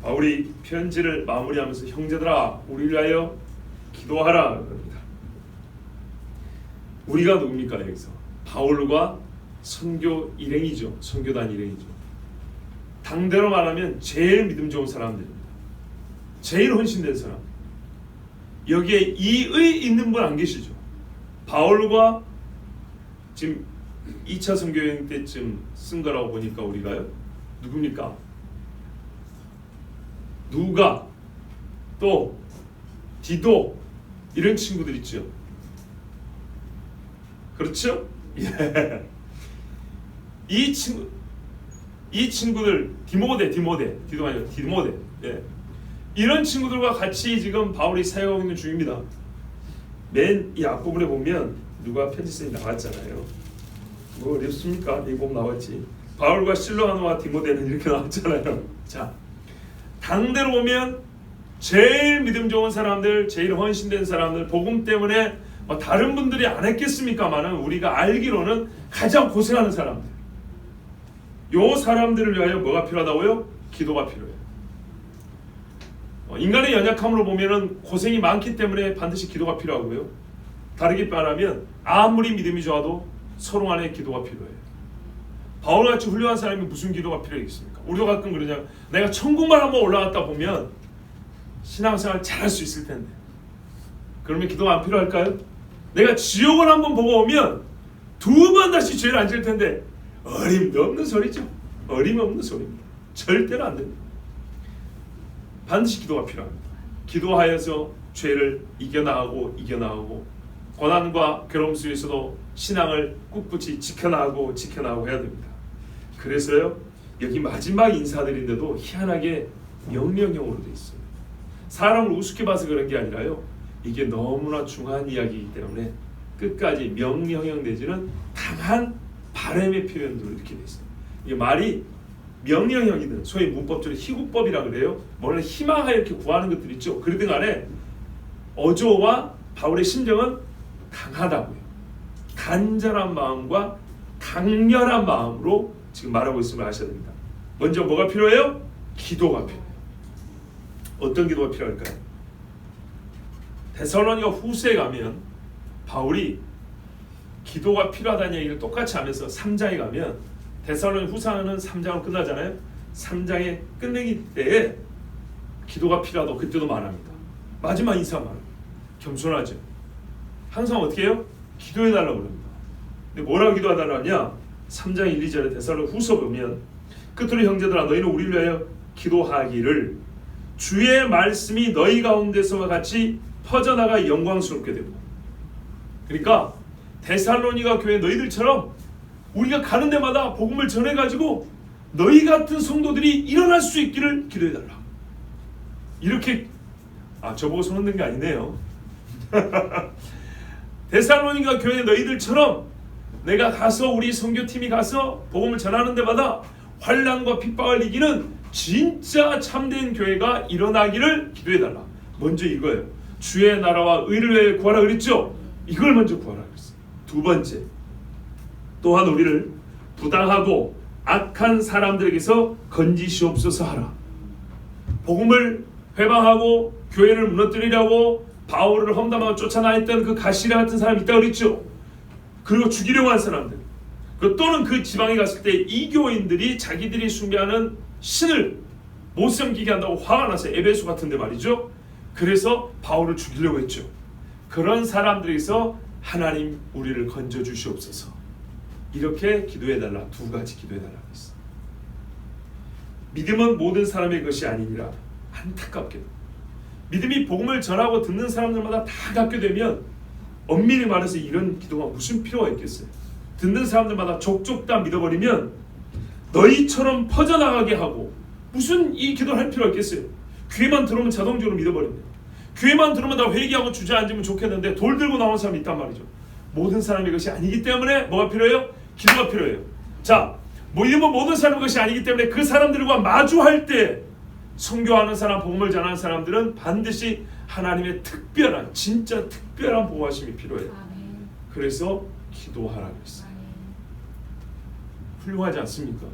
바울이 편지를 마무리하면서 형제들아 우리를 위하여 기도하라 그럽니다. 우리가 누굽니까? 여기서 바울과 선교 일행이죠. 선교단 일행이죠. 당대로 말하면 제일 믿음 좋은 사람들입니다. 제일 헌신된 사람. 여기에 이의 있는 분 안 계시죠. 바울과 지금 2차 선교여행 때쯤 쓴 거라고 보니까 우리가요. 누굽니까? 누가 또 디도 이런 친구들 있죠. 그렇죠? 예. 이 친구들 디도가 아니라 디모데. 예. 이런 친구들과 같이 지금 바울이 사역하고 있는 중입니다. 맨 이 앞부분에 보면 누가 편지선이 나왔잖아요. 뭐 어렵습니까? 이 보면 나왔지. 바울과 실로아노와 디모데는 이렇게 나왔잖아요. 자, 당대로 보면 제일 믿음 좋은 사람들, 제일 헌신된 사람들, 복음 때문에 다른 분들이 안 했겠습니까만은 우리가 알기로는 가장 고생하는 사람들. 요 사람들을 위하여 뭐가 필요하다고요? 기도가 필요해요. 인간의 연약함으로 보면은 고생이 많기 때문에 반드시 기도가 필요하고요. 다르게 말하면 아무리 믿음이 좋아도 서로 간에 기도가 필요해요. 바울같이 훌륭한 사람이 무슨 기도가 필요하겠습니까? 우리도 가끔 그러냐. 내가 천국만 한번 올라갔다 보면 신앙생활 잘할 수 있을 텐데. 그러면 기도가 안 필요할까요? 내가 지옥을 한번 보고 오면 두 번 다시 죄를 안 질 텐데. 어림도 없는 소리죠. 어림없는 소리입니다. 절대로 안 됩니다. 반드시 기도가 필요합니다. 기도하여서 죄를 이겨나가고 고난과 괴로움 속에서도 신앙을 꿋꿋이 지켜나가고 해야 됩니다. 그래서요 여기 마지막 인사드린데도 희한하게 명령형으로 돼 있어요. 사람을 우습게 봐서 그런 게 아니라요. 이게 너무나 중요한 이야기이기 때문에 끝까지 명령형 내지는 강한 바람의 표현들로 이렇게 돼 있어요. 이 말이 명령형이든 소위 문법적으로 희구법이라 그래요. 원래 희망하여 이렇게 구하는 것들 있죠. 그러든 간에 어조와 바울의 심정은 강하다고요. 간절한 마음과 강렬한 마음으로 지금 말하고 있음을 아셔야 됩니다. 먼저 뭐가 필요해요? 기도가 필요해요. 어떤 기도가 필요할까요? 데살로니가 후서에 가면 바울이 기도가 필요하다는 얘기를 똑같이 하면서 3장에 가면 데살로니가 후서는 3장으로 끝나잖아요. 3장에 끝내기 때에 기도가 필요하다고 그때도 말합니다. 마지막 인사 말합니다. 겸손하죠. 항상 어떻게 해요? 기도해달라고 그럽니다. 근데 뭐라고 기도해달라고 하냐? 3장 1, 2절에 데살로니가 후서 보면 끝으로 형제들아 너희는 우리를 위하여 기도하기를 주의 말씀이 너희 가운데서와 같이 퍼져나가 영광스럽게 되고. 그러니까 데살로니가 교회 너희들처럼 우리가 가는 데마다 복음을 전해가지고 너희 같은 성도들이 일어날 수 있기를 기도해달라. 이렇게 저보고 손 흔든 게 아니네요. 데살로니가 교회 너희들처럼 내가 가서 우리 선교팀이 가서 복음을 전하는 데마다 환난과 핍박을 이기는 진짜 참된 교회가 일어나기를 기도해달라. 먼저 이거예요. 주의 나라와 의를 위해 구하라 그랬죠. 이걸 먼저 구하라 그랬어요. 두 번째, 또한 우리를 부당하고 악한 사람들에게서 건지시옵소서 하라. 복음을 회방하고 교회를 무너뜨리려고 바울을 험담하고 쫓아나했던 그 가시랴 같은 사람이 있다고 그랬죠. 그리고 죽이려고 한 사람들, 또는 그 지방에 갔을 때 이교인들이 자기들이 숭배하는 신을 못 섬기게 한다고 화가 나서 에베소 같은 데 말이죠. 그래서 바울을 죽이려고 했죠. 그런 사람들에게서 하나님 우리를 건져 주시옵소서. 이렇게 기도해달라. 두 가지 기도해달라고 했어. 믿음은 모든 사람의 것이 아니니라. 안타깝게도 믿음이 복음을 전하고 듣는 사람들마다 다 갖게 되면 엄밀히 말해서 이런 기도가 무슨 필요가 있겠어요. 듣는 사람들마다 족족 다 믿어버리면 너희처럼 퍼져나가게 하고 무슨 이 기도를 할 필요가 있겠어요. 귀에만 들으면 자동적으로 믿어버립니다. 귀에만 들으면 다 회개하고 주저앉으면 좋겠는데 돌 들고 나오는 사람이 있단 말이죠. 모든 사람의 것이 아니기 때문에 뭐가 필요해요? 기도가 필요해요. 자, 믿음은 모든 사람의 것이 아니기 때문에 그 사람들과 마주할 때 선교하는 사람, 복음을 전하는 사람들은 반드시 하나님의 특별한, 진짜 특별한 보호하심이 필요해요. 그래서 기도하라고 했어요. 훌륭하지 않습니까?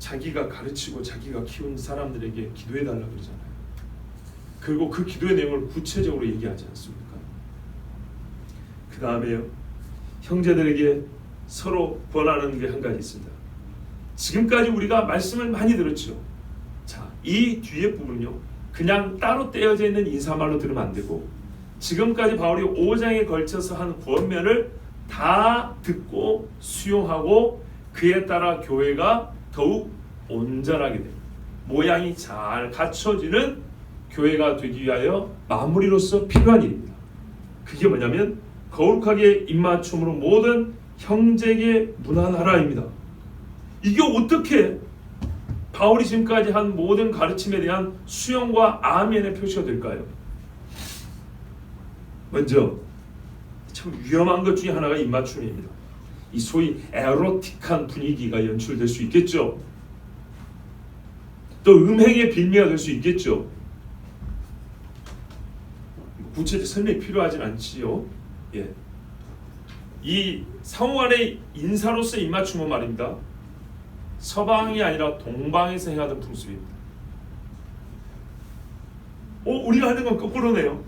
자기가 가르치고 자기가 키운 사람들에게 기도해달라고 그러잖아요. 그리고 그 기도의 내용을 구체적으로 얘기하지 않습니까? 그 다음에요, 형제들에게 서로 권하는 게 한 가지 있습니다. 지금까지 우리가 말씀을 많이 들었죠. 자, 이 뒤에 부분요, 그냥 따로 떼어져 있는 인사말로 들으면 안 되고, 지금까지 바울이 5장에 걸쳐서 한 권면을 다 듣고 수용하고 그에 따라 교회가 더욱 온전하게 됩니다. 모양이 잘 갖춰지는 교회가 되기 위하여 마무리로서 필요한 일입니다. 그게 뭐냐면 거룩하게 입맞춤으로 모든 형제에게 문안하라입니다. 이게 어떻게 바울이 지금까지 한 모든 가르침에 대한 수용과 아멘의 표시가 될까요? 먼저 참 위험한 것 중에 하나가 입맞춤입니다. 이 소위 에로틱한 분위기가 연출될 수 있겠죠. 또 음행의 빌미가 될 수 있겠죠. 구체적 설명이 필요하진 않지요. 예. 이 상호 간의 인사로서 입맞춤은 말입니다, 서방이 아니라 동방에서 행하던 풍습입니다. 우리가 하는 건 거꾸로네요.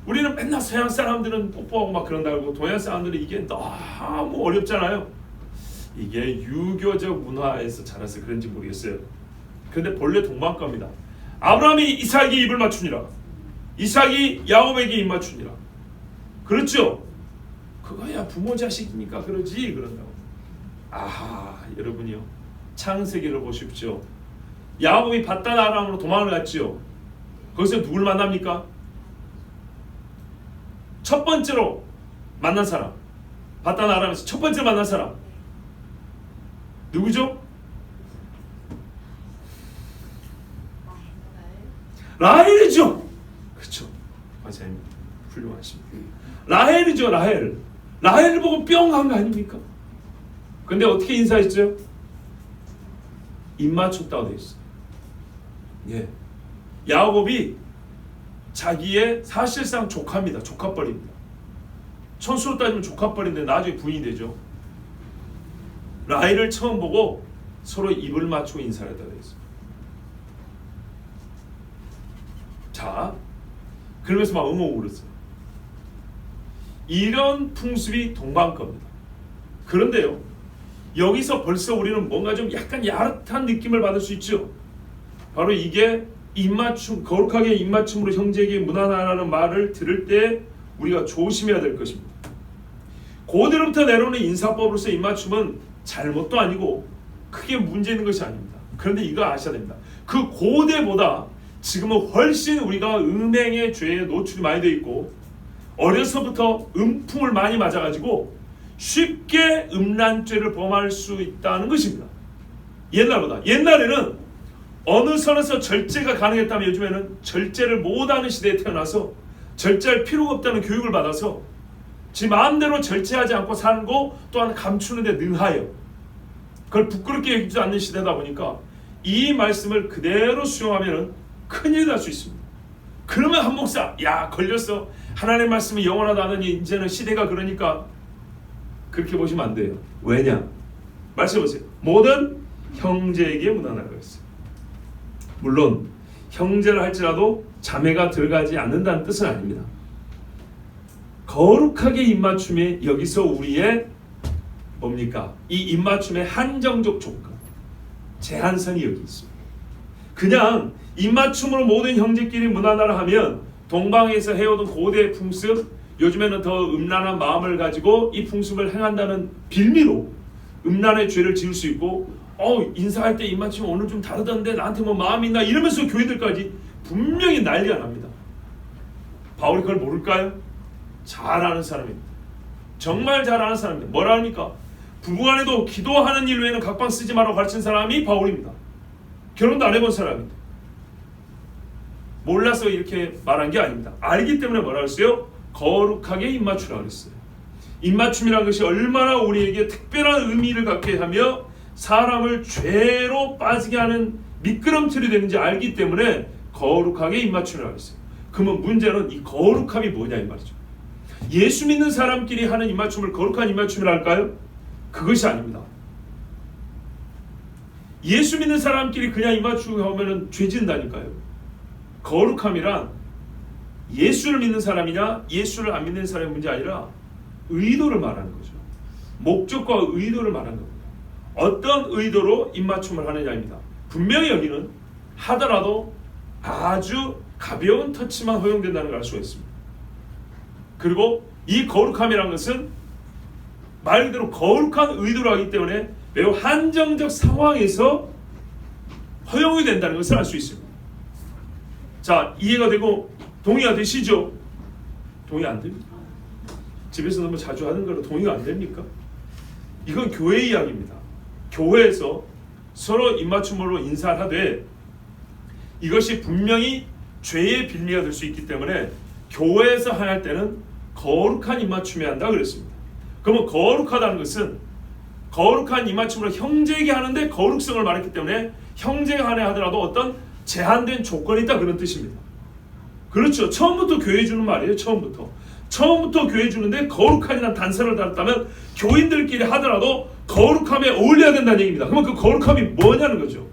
우리는 맨날 서양 사람들은 뽀뽀하고 막 그런다고, 동양 사람들은 이게 너무 어렵잖아요. 이게 유교적 문화에서 자라서 그런지 모르겠어요. 그런데 본래 동방과입니다. 아브라함이 이삭에게 입을 맞추니라, 이삭이 야곱에게 입 맞추니라. 그렇죠? 그거야 부모 자식이니까 그러지, 그런다고. 아하, 여러분이요, 창세기를 보십시오. 야곱이 밧단 아람으로 도망을 갔지요. 거기서 누굴 만납니까? 첫 번째로 만난 사람, 밧단 아람에서 첫 번째로 만난 사람 누구죠? 라헬이죠. 그렇죠, 맞아요. 훌륭하십니다. 라헬이죠. 라헬을 보고 뿅 한 거 아닙니까? 근데 어떻게 인사했죠? 입 맞췄다고 되어 있어요. 예. 야곱이 자기의 사실상 조카입니다. 조카뻘입니다. 천수로 따지면 조카뻘인데 나중에 부인이 되죠. 라헬을 처음 보고 서로 입을 맞추고 인사를 했다고 되어 있어요. 자, 그러면서 막 울었어요. 이런 풍습이 동방 겁니다. 그런데요, 여기서 벌써 우리는 뭔가 좀 약간 야릇한 느낌을 받을 수 있죠. 바로 이게 입맞춤, 거룩하게 입맞춤으로 형제에게 문안하라는 말을 들을 때 우리가 조심해야 될 것입니다. 고대로부터 내려오는 인사법으로서 입맞춤은 잘못도 아니고 크게 문제 있는 것이 아닙니다. 그런데 이거 아셔야 됩니다. 그 고대보다 지금은 훨씬 우리가 음행의 죄에 노출이 많이 되어 있고, 어려서부터 음풍을 많이 맞아가지고 쉽게 음란죄를 범할 수 있다는 것입니다. 옛날보다. 옛날에는 어느 선에서 절제가 가능했다면 요즘에는 절제를 못하는 시대에 태어나서 절제할 필요가 없다는 교육을 받아서 지 마음대로 절제하지 않고 사는 거 또한 감추는 데 능하여 그걸 부끄럽게 여기지 않는 시대다 보니까 이 말씀을 그대로 수용하면 큰일 날 수 있습니다. 그러면 한 목사, 야 걸렸어, 하나님의 말씀이 영원하다 하더니 이제는 시대가 그러니까, 그렇게 보시면 안 돼요. 왜냐? 말씀해보세요. 모든 형제에게 문안하라고 했어요. 물론 형제를 할지라도 자매가 들어가지 않는다는 뜻은 아닙니다. 거룩하게 입맞춤에 여기서 우리의 뭡니까? 이 입맞춤의 한정적 조건, 제한선이 여기 있습니다. 그냥 입맞춤으로 모든 형제끼리 문안하라 하면 동방에서 해오던 고대 풍습, 요즘에는 더 음란한 마음을 가지고 이 풍습을 행한다는 빌미로 음란의 죄를 지을 수 있고, 인사할 때 입맞춤 오늘 좀 다르던데 나한테 뭐 마음이 있나, 이러면서 교회들까지 분명히 난리가 납니다. 바울이 그걸 모를까요? 잘 아는 사람입니다. 정말 잘 아는 사람입니다. 뭐라 합니까? 부부간에도 기도하는 일 외에는 각방 쓰지 말라고 가르친 사람이 바울입니다. 결혼도 안 해본 사람입니다. 몰라서 이렇게 말한 게 아닙니다. 알기 때문에 뭐라 그랬어요? 거룩하게 입맞추라고 그랬어요. 입맞춤이라는 것이 얼마나 우리에게 특별한 의미를 갖게 하며 사람을 죄로 빠지게 하는 미끄럼틀이 되는지 알기 때문에 거룩하게 입맞추라고 했어요. 그러면 문제는 이 거룩함이 뭐냐 이 말이죠. 예수 믿는 사람끼리 하는 입맞춤을 거룩한 입맞춤이라 할까요? 그것이 아닙니다. 예수 믿는 사람끼리 그냥 입맞추고 하면은 죄 진다니까요. 거룩함이란 예수를 믿는 사람이냐 예수를 안 믿는 사람의 문제 아니라 의도를 말하는 거죠. 목적과 의도를 말하는 겁니다. 어떤 의도로 입맞춤을 하느냐입니다. 분명히 여기는 하더라도 아주 가벼운 터치만 허용된다는 걸 알 수가 있습니다. 그리고 이 거룩함이라는 것은 말 그대로 거룩한 의도로 하기 때문에 매우 한정적 상황에서 허용이 된다는 것을 알 수 있습니다. 자, 이해가 되고 동의가 되시죠? 동의 안 됩니다. 집에서 너무 자주 하는 거로 동의가 안 됩니까? 이건 교회 이야기입니다. 교회에서 서로 입맞춤으로 인사를 하되 이것이 분명히 죄의 빌미가 될 수 있기 때문에 교회에서 할 때는 거룩한 입맞춤이 한다 그랬습니다. 그러면 거룩하다는 것은 거룩한 입맞춤으로 형제에게 하는데 거룩성을 말했기 때문에 형제가 하네 하더라도 어떤 제한된 조건이 있다 그런 뜻입니다. 그렇죠. 처음부터 교회 주는 말이에요. 처음부터 교회 주는데 거룩한이라는 단서를 달았다면 교인들끼리 하더라도 거룩함에 어울려야 된다는 얘기입니다. 그러면 그 거룩함이 뭐냐는 거죠.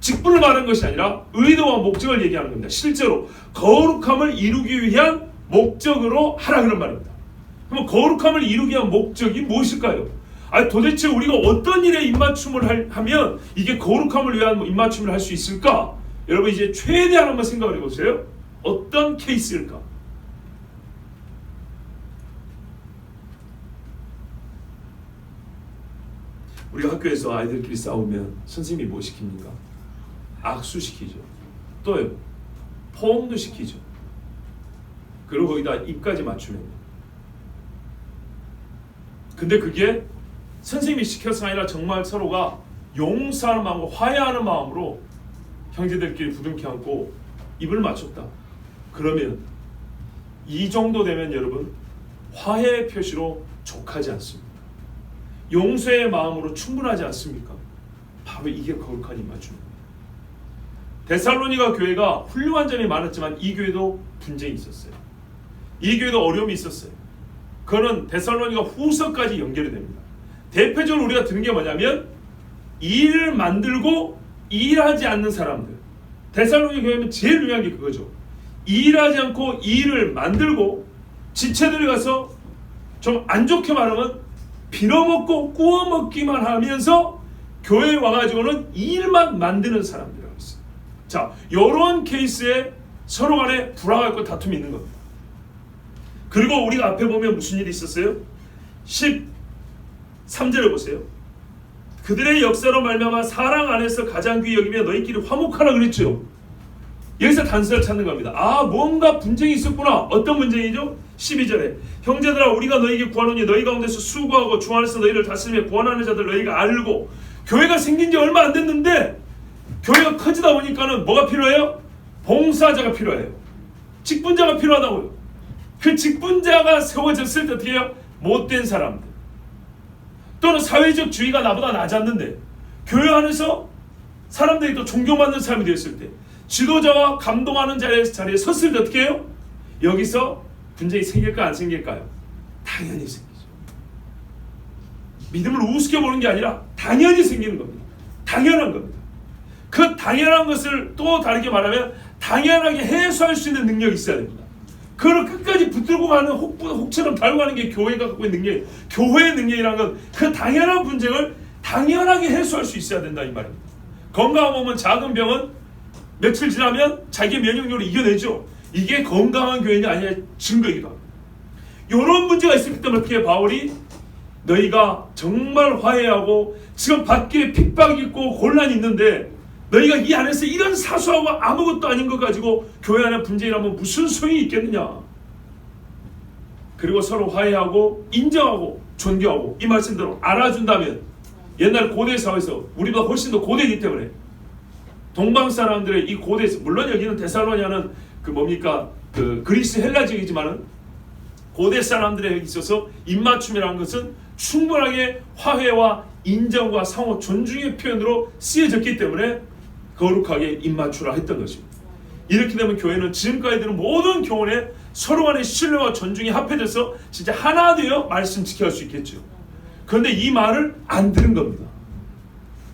직분을 말하는 것이 아니라 의도와 목적을 얘기하는 겁니다. 실제로 거룩함을 이루기 위한 목적으로 하라 그런 말입니다. 그럼 거룩함을 이루기 위한 목적이 무엇일까요? 도대체 우리가 어떤 일에 입맞춤을 하면 이게 거룩함을 위한 입맞춤을 할 수 있을까? 여러분 이제 최대한 한번 생각을 해보세요. 어떤 케이스일까? 우리가 학교에서 아이들끼리 싸우면 선생님이 뭐 시킵니까? 악수시키죠. 또요. 포옹도 시키죠. 그리고 거기다 입까지 맞추면. 근데 그게 선생님이 시켜서 아니라 정말 서로가 용서하는 마음으로 화해하는 마음으로 형제들끼리 부둥켜 안고 입을 맞췄다. 그러면 이 정도 되면 여러분 화해의 표시로 족하지 않습니다. 용서의 마음으로 충분하지 않습니까? 바로 이게 거룩한 입맞춤입니다. 데살로니가 교회가 훌륭한 점이 많았지만 이 교회도 분쟁이 있었어요. 이 교회도 어려움이 있었어요. 그거는 데살로니가 후서까지 연결이 됩니다. 대표적으로 우리가 듣는 게 뭐냐면 일을 만들고 일하지 않는 사람들. 데살로니 교회는 제일 중요한 게 그거죠. 일하지 않고 일을 만들고 지체들이 가서 좀 안 좋게 말하면 빌어먹고 구워먹기만 하면서 교회에 와가지고는 일만 만드는 사람들이라고 있어요. 자, 이런 케이스에 서로 간에 불화가 있고 다툼이 있는 겁니다. 그리고 우리가 앞에 보면 무슨 일이 있었어요? 13절을 보세요. 그들의 역사로 말미암아 사랑 안에서 가장 귀히 여기며 너희끼리 화목하라 그랬죠. 여기서 단서를 찾는 겁니다. 뭔가 분쟁이 있었구나. 어떤 분쟁이죠? 12절에 형제들아 우리가 너희에게 구하노니 너희 가운데서 수고하고 주 안에서 너희를 다스리며 구원하는 자들 너희가 알고. 교회가 생긴 지 얼마 안 됐는데 교회가 커지다 보니까는 뭐가 필요해요? 봉사자가 필요해요. 직분자가 필요하다고요. 그 직분자가 세워졌을 때 어떻게 해요? 못된 사람들 또는 사회적 주의가 나보다 낮았는데 교회 안에서 사람들이 또 존경받는 사람이 되었을 때 지도자와 감동하는 자리에 섰을 때 어떻게 해요? 여기서 분쟁이 생길까 안 생길까요? 당연히 생기죠. 믿음을 우습게 보는 게 아니라 당연히 생기는 겁니다. 당연한 겁니다. 그 당연한 것을 또 다르게 말하면 당연하게 해소할 수 있는 능력이 있어야 됩니다. 그걸 끝까지 붙들고 가는 혹처럼 달고 가는 게 교회가 갖고 있는 능력이에요. 교회의 능력이라는 건 그 당연한 분쟁을 당연하게 해소할 수 있어야 된다 이 말입니다. 건강한 몸은 작은 병은 며칠 지나면 자기 면역력을 이겨내죠. 이게 건강한 교회냐 아니냐 증거이기도 합니다. 이런 문제가 있었기 때문에 어떻게 바울이 너희가 정말 화해하고 지금 밖에 핍박이 있고 곤란이 있는데 너희가 이 안에서 이런 사소하고 아무것도 아닌 것 가지고 교회 안에 분쟁이라면 무슨 소용이 있겠느냐. 그리고 서로 화해하고 인정하고 존경하고 이 말씀대로 알아준다면 옛날 고대 사회에서 우리보다 훨씬 더 고대이기 때문에 동방 사람들의 이 고대에서 물론 여기는 데살로니아는 그 그리스 헬라 지역이지만은 고대 사람들에 있어서 입맞춤이라는 것은 충분하게 화해와 인정과 상호 존중의 표현으로 쓰여졌기 때문에 거룩하게 입맞추라 했던 것입니다. 이렇게 되면 교회는 지금까지 들은 모든 교훈에 서로 간의 신뢰와 존중이 합해져서 진짜 하나 되어 말씀 지켜갈 수 있겠죠. 그런데 이 말을 안 들은 겁니다.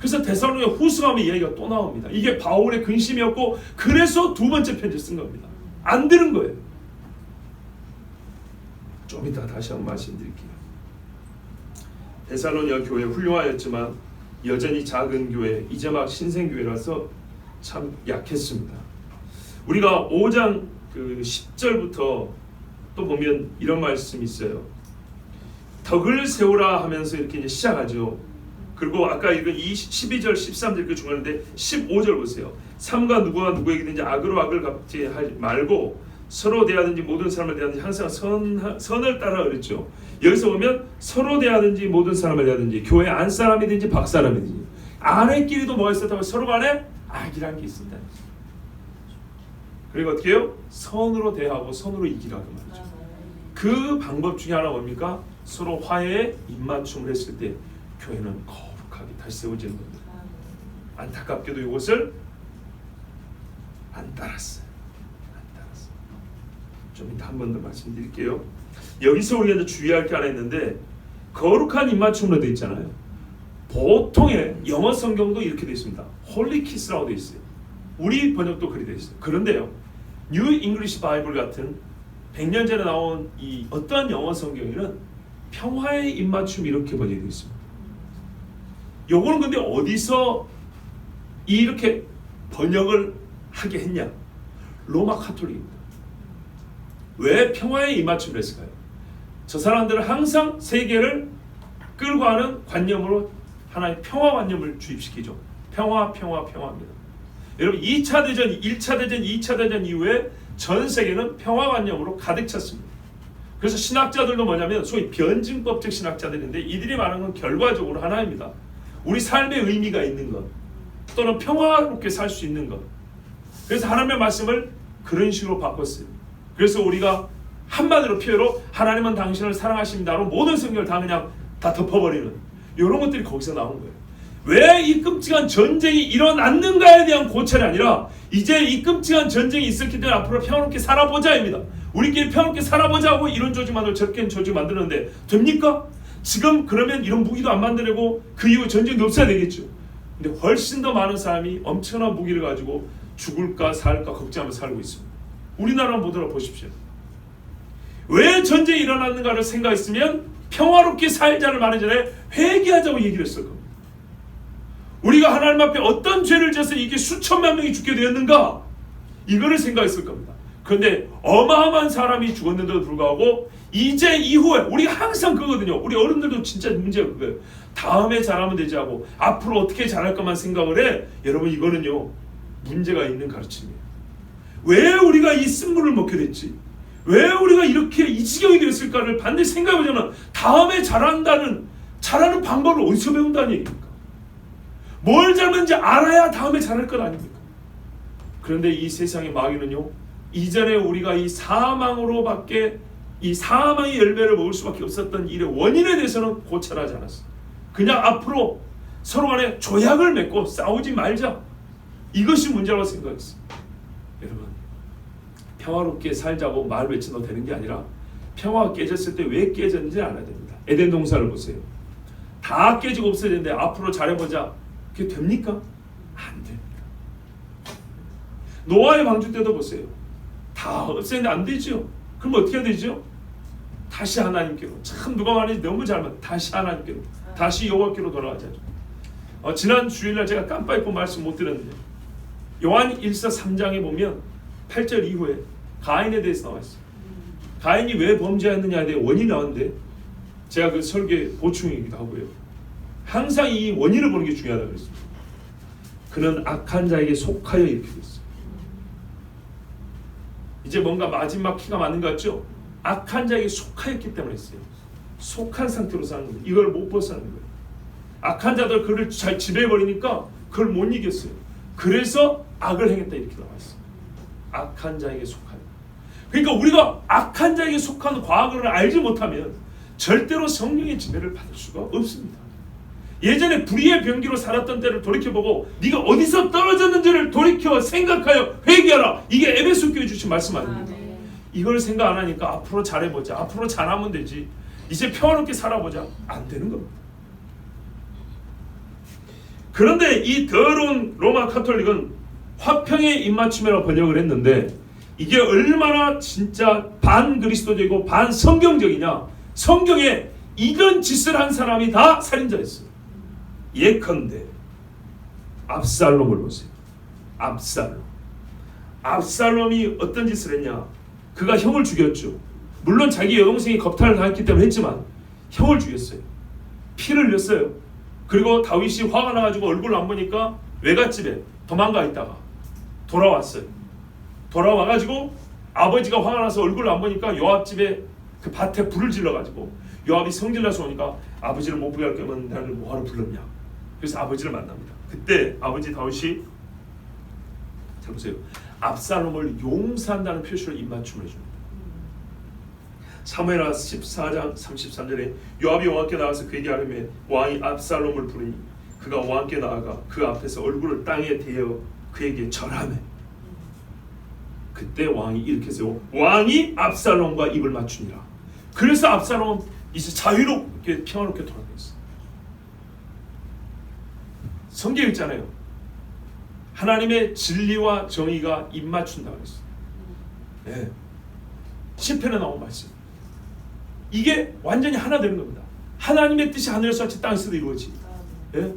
그래서 데살로니가 후서함의 이야기가 또 나옵니다. 이게 바울의 근심이었고 그래서 두 번째 편지를 쓴 겁니다. 안 되는 거예요. 좀 이따 다시 한번 말씀드릴게요. 데살로니가 교회 훌륭하였지만 여전히 작은 교회, 이제 막 신생교회라서 참 약했습니다. 우리가 5장 10절부터 또 보면 이런 말씀이 있어요. 덕을 세우라 하면서 이렇게 이제 시작하죠. 그리고 아까 읽은 12절, 13절 그 중간인데 15절 보세요. 삼가 누구와 누구에게든지 악으로 악을 갚지 말고 서로 대하든지 모든 사람을 대하든지 항상 선을 따라 그랬죠. 여기서 보면 서로 대하든지 모든 사람을 대하든지 교회 안 사람이든지 밖 사람이든지 아내끼리도 뭐가 있었다고 서로 간에 악이란 게 있습니다. 그리고 어떻게 해요? 선으로 대하고 선으로 이기라고 말이죠. 그 방법 중에 하나 뭡니까? 서로 화해에 입맞춤을 했을 때 교회는 거룩하게 다시 세워지는 겁니다. 안타깝게도 이것을 안 따랐어요. 좀 이따 한 번 더 말씀드릴게요. 여기서 우리가 이제 주의할 게 하나 있는데 거룩한 입맞춤으로 되어 있잖아요. 보통의 영어 성경도 이렇게 되어 있습니다. 홀리 키스라고 되어 있어요. 우리 번역도 그리 되어 있어요. 그런데요, 뉴 잉글리시 바이블 같은 100년 전에 나온 이 어떠한 영어 성경에는 평화의 입맞춤 이렇게 번역되어 있습니다. 요거는 근데 어디서 이렇게 번역을 하게 했냐? 로마 카톨릭입니다. 왜 평화의 입맞춤을 했을까요? 저 사람들은 항상 세계를 끌고 가는 관념으로 하나의 평화관념을 주입시키죠. 평화입니다. 여러분 2차 대전, 1차 대전, 2차 대전 이후에 전 세계는 평화관념으로 가득 찼습니다. 그래서 신학자들도 뭐냐면 소위 변증법적 신학자들인데 이들이 말하는 건 결과적으로 하나입니다. 우리 삶의 의미가 있는 것 또는 평화롭게 살 수 있는 것. 그래서 하나님의 말씀을 그런 식으로 바꿨어요. 그래서 우리가 한마디로 표현으로 하나님은 당신을 사랑하십니다로 모든 성경을 다 그냥 다 덮어버리는 이런 것들이 거기서 나온 거예요. 왜 이 끔찍한 전쟁이 일어났는가에 대한 고찰이 아니라 이제 이 끔찍한 전쟁이 있었기 때문에 앞으로 평화롭게 살아보자입니다. 우리끼리 평화롭게 살아보자고 이런 조직 만들고 저렇게 조직 만드는데 됩니까? 지금 그러면 이런 무기도 안 만들고 그 이후 전쟁도 없어야 되겠죠. 근데 훨씬 더 많은 사람이 엄청난 무기를 가지고 죽을까 살까 걱정하면서 살고 있습니다. 우리나라 보더라 보십시오. 왜 전쟁이 일어났는가를 생각했으면 평화롭게 살자를 말하기 전에 회개하자고 얘기를 했을 겁니다. 우리가 하나님 앞에 어떤 죄를 져서 이게 수천만 명이 죽게 되었는가 이거를 생각했을 겁니다. 그런데 어마어마한 사람이 죽었는데도 불구하고 이제 이후에 우리가 항상 그거거든요. 우리 어른들도 진짜 문제가 그거예요. 다음에 잘하면 되지 하고 앞으로 어떻게 잘할 것만 생각을 해. 여러분 이거는요 문제가 있는 가르침이에요. 왜 우리가 이 쓴물을 먹게 됐지? 왜 우리가 이렇게 이 지경이 되었을까를 반드시 생각해보자면 다음에 잘하는 방법을 어디서 배운다는 얘기입니까? 뭘 잘못인지 알아야 다음에 잘할 것 아닙니까? 그런데 이 세상의 마귀는요 이전에 우리가 이 사망으로밖에 이 사망의 열매를 먹을 수밖에 없었던 일의 원인에 대해서는 고찰하지 않았어요. 그냥 앞으로 서로 간에 조약을 맺고 싸우지 말자 이것이 문제라고 생각했어요. 여러분 평화롭게 살자고 말 외쳐도 되는 게 아니라 평화가 깨졌을 때 왜 깨졌는지 알아야 됩니다. 에덴 동산을 보세요. 다 깨지고 없어졌는데 앞으로 잘해보자 그게 됩니까? 안 됩니다. 노아의 방주 때도 보세요. 다 없애는데 안 되죠. 그럼 어떻게 해야 되죠? 다시 하나님께로. 참 누가 말하는지 너무 잘 맞. 다시 하나님께로. 다시 여호와께로 돌아가자. 지난 주일날 제가 깜빡 잊고 말씀 못 드렸는데 요한 1서 3장에 보면 8절 이후에 가인에 대해서 나와 있어요. 가인이 왜 범죄했느냐에 대해 원인이 나오는데 제가 그 설계 보충이기도 하고요. 항상 이 원인을 보는 게 중요하다고 그랬습니다. 그는 악한 자에게 속하여 이렇게 됐어요. 이제 뭔가 마지막 키가 맞는 것 같죠? 악한 자에게 속하였기 때문에 했어요. 속한 상태로 사는 거예요. 이걸 못 벗어나는 거예요. 악한 자들 그를 잘 지배해버리니까 그걸 못 이겼어요. 그래서 악을 행했다 이렇게 나와 있어요. 악한 자에게 속한. 그러니까 우리가 악한 자에게 속한 과거를 알지 못하면 절대로 성령의 지배를 받을 수가 없습니다. 예전에 불의의 병기로 살았던 때를 돌이켜보고 네가 어디서 떨어졌는지를 돌이켜 생각하여 회개하라. 이게 에베소 교회 주신 말씀 아닙니까? 이걸 생각 안 하니까 앞으로 잘해보자. 앞으로 잘하면 되지. 이제 평화롭게 살아보자. 안 되는 겁니다. 그런데 이 더러운 로마 카톨릭은 화평의 입맞춤이라고 번역을 했는데 이게 얼마나 진짜 반그리스도적이고 반성경적이냐. 성경에 이런 짓을 한 사람이 다 살인자였어요. 예컨대 압살롬을 보세요. 압살롬이 어떤 짓을 했냐. 그가 형을 죽였죠. 물론 자기 여동생이 겁탈을 당했기 때문에 했지만 형을 죽였어요. 피를 흘렸어요. 그리고 다윗이 화가 나가지고 얼굴을 안 보니까 외갓집에 도망가 있다가 돌아왔어요. 돌아와가지고 아버지가 화가 나서 얼굴을 안 보니까 요압집에 그 밭에 불을 질러가지고 요압이 성질나서 오니까 아버지를 못 보게 할 거면 나를 뭐하러 불렀냐. 그래서 아버지를 만납니다. 그때 아버지 다윗이 잘 보세요. 압살롬을 용서한다는 표시로 입맞춤을 해줍니다. 사무엘하 14장 33절에 요압이 왕께 나가서 그에게 하려면 왕이 압살롬을 부르니 그가 왕께 나아가 그 앞에서 얼굴을 땅에 대어 그에게 절하매. 그때 왕이 이렇게 해서 왕이 압살롬과 입을 맞추니라. 그래서 압살롬은 이제 자유롭게 평화롭게 돌아다녔어요. 성경에 있잖아요. 하나님의 진리와 정의가 입맞춘다고 했어요. 네. 시편에 나온 말씀. 이게 완전히 하나 되는 겁니다. 하나님의 뜻이 하늘에서 같이 땅에서도 이루어지. 네?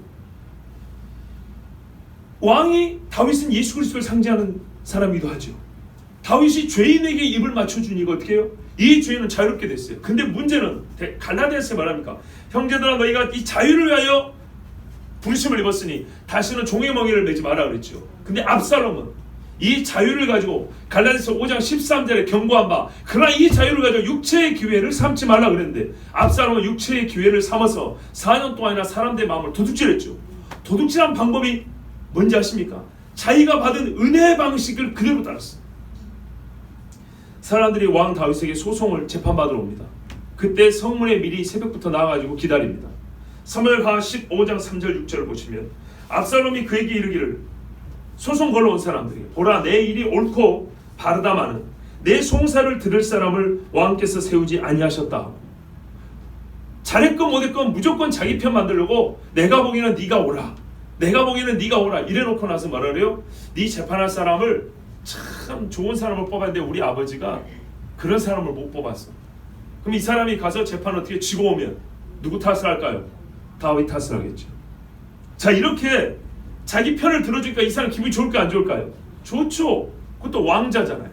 왕이 다윗은 예수 그리스도를 상징하는 사람이기도 하죠. 다윗이 죄인에게 입을 맞춰주니 이거 어떻게 해요? 이 죄인은 자유롭게 됐어요. 근데 문제는 갈라디아서에 말합니까? 형제들아 너희가 이 자유를 위하여 부르심을 입었으니 다시는 종의 멍에를 매지 마라 그랬죠. 근데 압살롬은 이 자유를 가지고 갈라디아서 5장 13절에 경고한 바 그러나 이 자유를 가지고 육체의 기회를 삼지 말라 그랬는데 압살롬은 육체의 기회를 삼아서 4년 동안이나 사람들의 마음을 도둑질했죠. 도둑질한 방법이 뭔지 아십니까? 자기가 받은 은혜의 방식을 그대로 따랐어요. 사람들이 왕 다윗에게 소송을 재판받으러 옵니다. 그때 성문에 미리 새벽부터 나와가지고 기다립니다. 사무엘하 15장 3절 6절을 보시면 압살롬이 그에게 이르기를 소송 걸러 온 사람들에게 보라 내 일이 옳고 바르다마는 내 송사를 들을 사람을 왕께서 세우지 아니하셨다. 잘했건 못했건 무조건 자기 편 만들려고 내가 보기에는 네가 오라. 내가 보기에는 네가 오라. 이래놓고 나서 말하래요. 네 재판할 사람을 참 좋은 사람을 뽑았는데 우리 아버지가 그런 사람을 못 뽑았어. 그럼 이 사람이 가서 재판 어떻게 지고 오면 누구 탓을 할까요? 다윗 탓을 하겠죠. 자 이렇게 자기 편을 들어주니까 이 사람 기분이 좋을까요? 안 좋을까요? 좋죠. 그것도 왕자잖아요.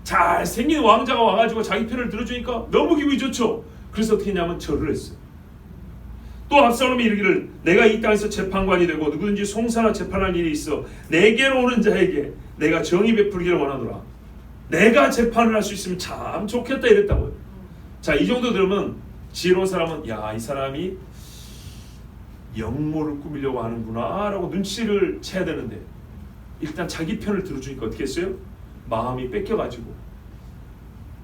잘생긴 왕자가 와가지고 자기 편을 들어주니까 너무 기분이 좋죠. 그래서 어떻게 했냐면 절을 했어요. 또 압살롬이 이르기를 내가 이 땅에서 재판관이 되고 누구든지 송사나 재판할 일이 있어 내게로 오는 자에게 내가 정의 베풀기를 원하노라. 내가 재판을 할 수 있으면 참 좋겠다 이랬다고요. 자 이 정도 들으면 지혜로운 사람은 야 이 사람이 영모를 꾸미려고 하는구나 라고 눈치를 채야 되는데 일단 자기 편을 들어주니까 어떻게 했어요? 마음이 뺏겨가지고